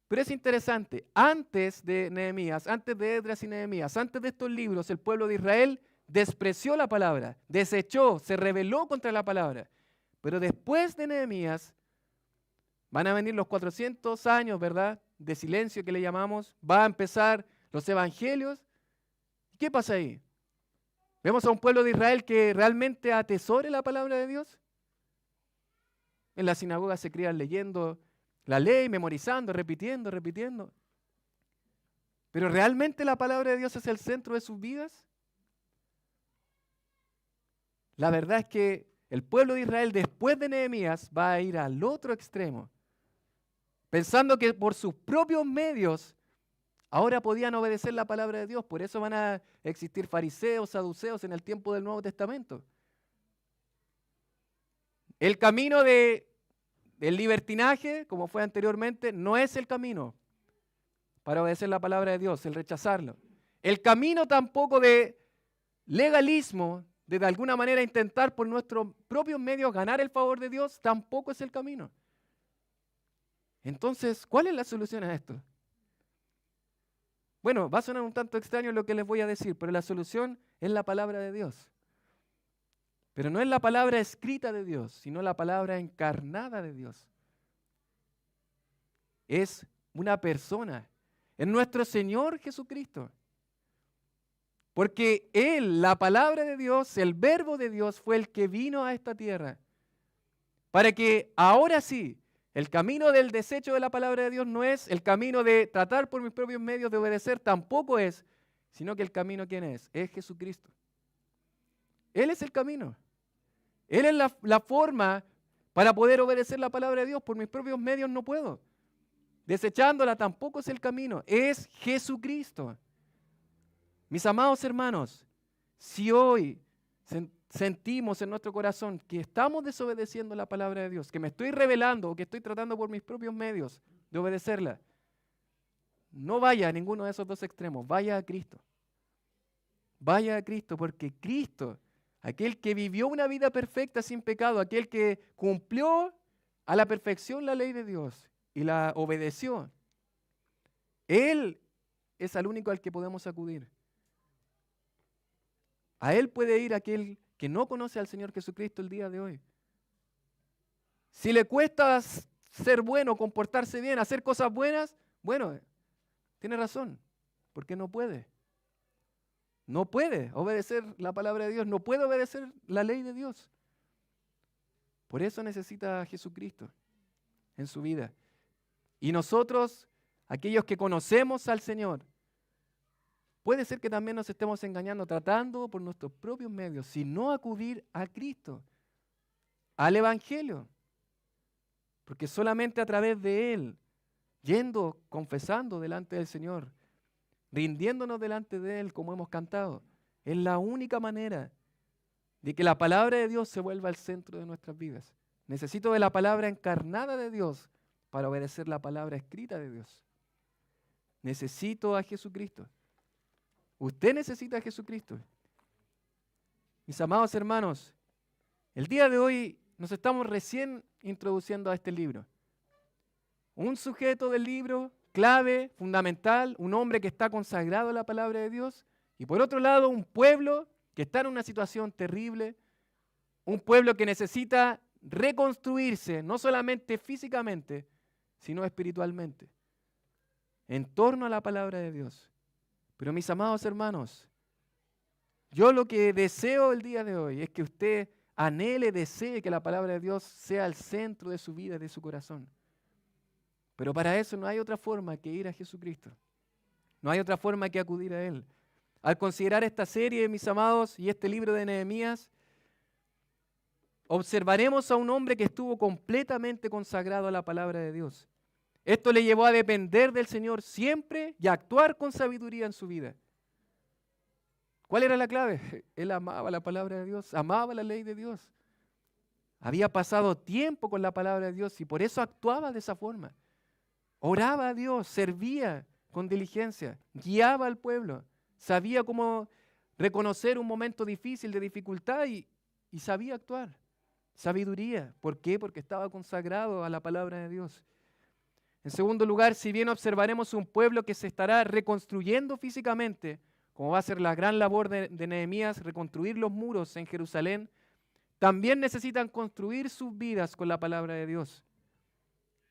Pero es interesante, antes de Nehemías, antes de Esdras y Nehemías, antes de estos libros, el pueblo de Israel despreció la palabra, desechó, se rebeló contra la palabra. Pero después de Nehemías van a venir los 400 años, ¿verdad?, de silencio que le llamamos, va a empezar los evangelios. ¿Qué pasa ahí? ¿Vemos a un pueblo de Israel que realmente atesore la palabra de Dios? En la sinagoga se crían leyendo la ley, memorizando, repitiendo. ¿Pero realmente la palabra de Dios es el centro de sus vidas? La verdad es que el pueblo de Israel después de Nehemías va a ir al otro extremo, pensando que por sus propios medios ahora podían obedecer la palabra de Dios. Por eso van a existir fariseos, saduceos en el tiempo del Nuevo Testamento. El camino del libertinaje, como fue anteriormente, no es el camino para obedecer la palabra de Dios, el rechazarlo. El camino tampoco de legalismo, de alguna manera intentar por nuestros propios medios ganar el favor de Dios, tampoco es el camino. Entonces, ¿cuál es la solución a esto? Bueno, va a sonar un tanto extraño lo que les voy a decir, pero la solución es la palabra de Dios. Pero no es la palabra escrita de Dios, sino la palabra encarnada de Dios. Es una persona, es nuestro Señor Jesucristo. Porque Él, la palabra de Dios, el verbo de Dios, fue el que vino a esta tierra. Para que ahora sí, el camino del desecho de la palabra de Dios no es el camino de tratar por mis propios medios de obedecer, tampoco es, sino que el camino, ¿quién es? Es Jesucristo. Él es el camino. Él es la forma para poder obedecer la palabra de Dios. Por mis propios medios no puedo. desechándola tampoco es el camino, es Jesucristo. Mis amados hermanos, si hoy sentimos en nuestro corazón que estamos desobedeciendo la palabra de Dios, que me estoy rebelando o que estoy tratando por mis propios medios de obedecerla, no vaya a ninguno de esos dos extremos, vaya a Cristo. Vaya a Cristo, porque Cristo, aquel que vivió una vida perfecta sin pecado, aquel que cumplió a la perfección la ley de Dios y la obedeció, Él es el único al que podemos acudir. A Él puede ir aquel que no conoce al Señor Jesucristo el día de hoy. Si le cuesta ser bueno, comportarse bien, hacer cosas buenas, bueno, tiene razón, porque no puede. No puede obedecer la palabra de Dios, no puede obedecer la ley de Dios. Por eso necesita a Jesucristo en su vida. Y nosotros, aquellos que conocemos al Señor, puede ser que también nos estemos engañando, tratando por nuestros propios medios, sino acudir a Cristo, al Evangelio. Porque solamente a través de Él, yendo, confesando delante del Señor, rindiéndonos delante de Él como hemos cantado, es la única manera de que la palabra de Dios se vuelva al centro de nuestras vidas. Necesito de la palabra encarnada de Dios para obedecer la palabra escrita de Dios. Necesito a Jesucristo. Usted necesita a Jesucristo. Mis amados hermanos, el día de hoy nos estamos recién introduciendo a este libro. Un sujeto del libro clave, fundamental, un hombre que está consagrado a la palabra de Dios, y por otro lado un pueblo que está en una situación terrible, un pueblo que necesita reconstruirse, no solamente físicamente, sino espiritualmente, en torno a la palabra de Dios. Pero mis amados hermanos, yo lo que deseo el día de hoy es que usted anhele, desee que la palabra de Dios sea el centro de su vida y de su corazón. Pero para eso no hay otra forma que ir a Jesucristo. No hay otra forma que acudir a Él. Al considerar esta serie, mis amados, y este libro de Nehemías, observaremos a un hombre que estuvo completamente consagrado a la palabra de Dios. Esto le llevó a depender del Señor siempre y a actuar con sabiduría en su vida. ¿Cuál era la clave? Él amaba la palabra de Dios, amaba la ley de Dios. Había pasado tiempo con la palabra de Dios y por eso actuaba de esa forma. Oraba a Dios, servía con diligencia, guiaba al pueblo, sabía cómo reconocer un momento difícil, de dificultad y sabía actuar. Sabiduría. ¿Por qué? Porque estaba consagrado a la palabra de Dios. En segundo lugar, si bien observaremos un pueblo que se estará reconstruyendo físicamente, como va a ser la gran labor de Nehemías, reconstruir los muros en Jerusalén, también necesitan construir sus vidas con la palabra de Dios.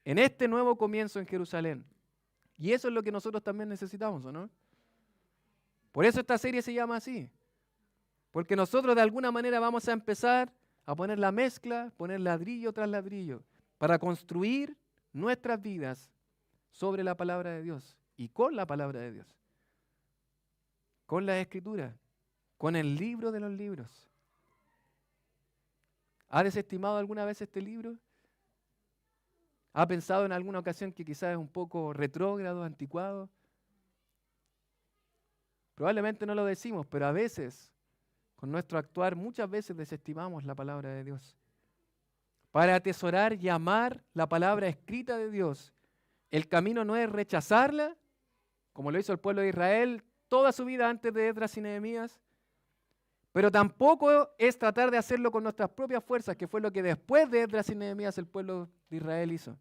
En este nuevo comienzo en Jerusalén. Y eso es lo que nosotros también necesitamos, ¿o no? Por eso esta serie se llama así. Porque nosotros de alguna manera vamos a empezar a poner la mezcla, poner ladrillo tras ladrillo, para construir nuestras vidas sobre la palabra de Dios y con la palabra de Dios. Con la Escritura, con el libro de los libros. ¿Ha desestimado alguna vez este libro? ¿Ha pensado en alguna ocasión que quizás es un poco retrógrado, anticuado? Probablemente no lo decimos, pero a veces, con nuestro actuar, muchas veces desestimamos la palabra de Dios. Para atesorar y amar la palabra escrita de Dios, el camino no es rechazarla, como lo hizo el pueblo de Israel toda su vida antes de Esdras y Nehemías, pero tampoco es tratar de hacerlo con nuestras propias fuerzas, que fue lo que después de Esdras y Nehemías el pueblo de Israel hizo.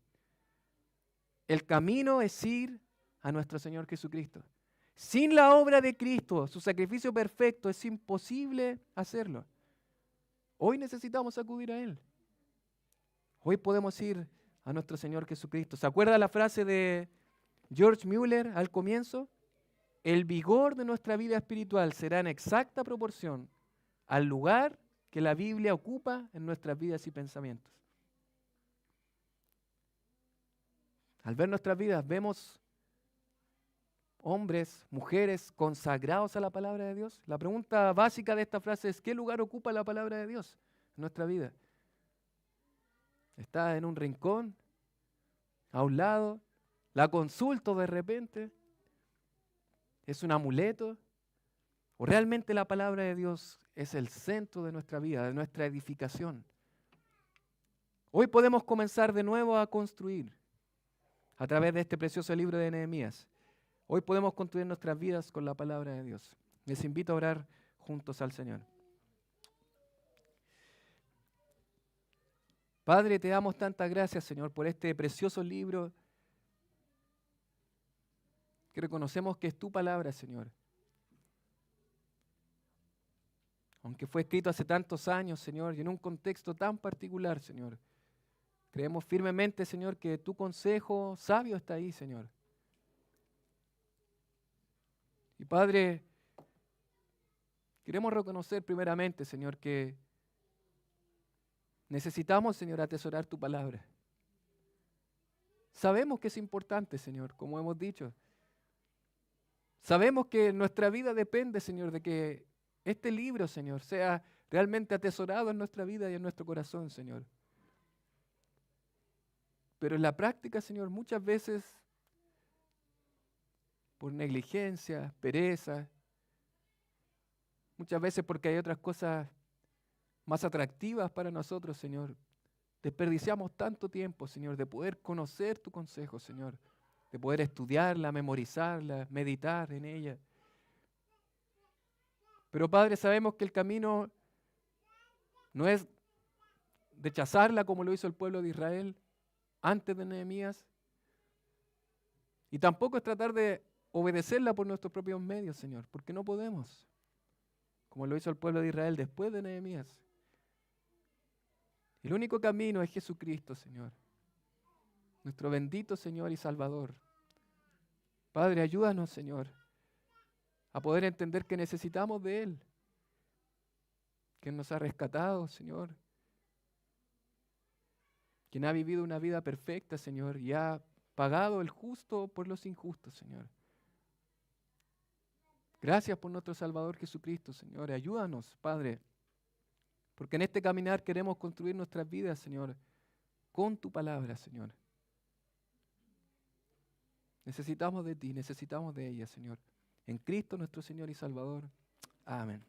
El camino es ir a nuestro Señor Jesucristo. Sin la obra de Cristo, su sacrificio perfecto, es imposible hacerlo. Hoy necesitamos acudir a Él. Hoy podemos ir a nuestro Señor Jesucristo. ¿Se acuerda la frase de George Mueller al comienzo? El vigor de nuestra vida espiritual será en exacta proporción al lugar que la Biblia ocupa en nuestras vidas y pensamientos. Al ver nuestras vidas, vemos hombres, mujeres consagrados a la palabra de Dios. La pregunta básica de esta frase es: ¿qué lugar ocupa la palabra de Dios en nuestra vida? ¿Está en un rincón? ¿A un lado? ¿La consulto de repente? ¿Es un amuleto? ¿O realmente la palabra de Dios es el centro de nuestra vida, de nuestra edificación? Hoy podemos comenzar de nuevo a construir a través de este precioso libro de Nehemías. Hoy podemos construir nuestras vidas con la palabra de Dios. Les invito a orar juntos al Señor. Padre, te damos tantas gracias, Señor, por este precioso libro que reconocemos que es tu palabra, Señor. Aunque fue escrito hace tantos años, Señor, y en un contexto tan particular, Señor. Creemos firmemente, Señor, que tu consejo sabio está ahí, Señor. Y Padre, queremos reconocer primeramente, Señor, que necesitamos, Señor, atesorar tu palabra. Sabemos que es importante, Señor, como hemos dicho. Sabemos que nuestra vida depende, Señor, de que este libro, Señor, sea realmente atesorado en nuestra vida y en nuestro corazón, Señor. Pero en la práctica, Señor, muchas veces, por negligencia, pereza, muchas veces porque hay otras cosas más atractivas para nosotros, Señor, desperdiciamos tanto tiempo, Señor, de poder conocer tu consejo, Señor, de poder estudiarla, memorizarla, meditar en ella. Pero Padre, sabemos que el camino no es rechazarla como lo hizo el pueblo de Israel antes de Nehemías, y tampoco es tratar de obedecerla por nuestros propios medios, Señor, porque no podemos, como lo hizo el pueblo de Israel después de Nehemías. El único camino es Jesucristo, Señor, nuestro bendito Señor y Salvador. Padre, ayúdanos, Señor, a poder entender que necesitamos de Él, que nos ha rescatado, Señor, quien ha vivido una vida perfecta, Señor, y ha pagado el justo por los injustos, Señor. Gracias por nuestro Salvador Jesucristo, Señor. Ayúdanos, Padre, porque en este caminar queremos construir nuestras vidas, Señor, con tu palabra, Señor. Necesitamos de ti, necesitamos de ella, Señor. En Cristo nuestro Señor y Salvador. Amén.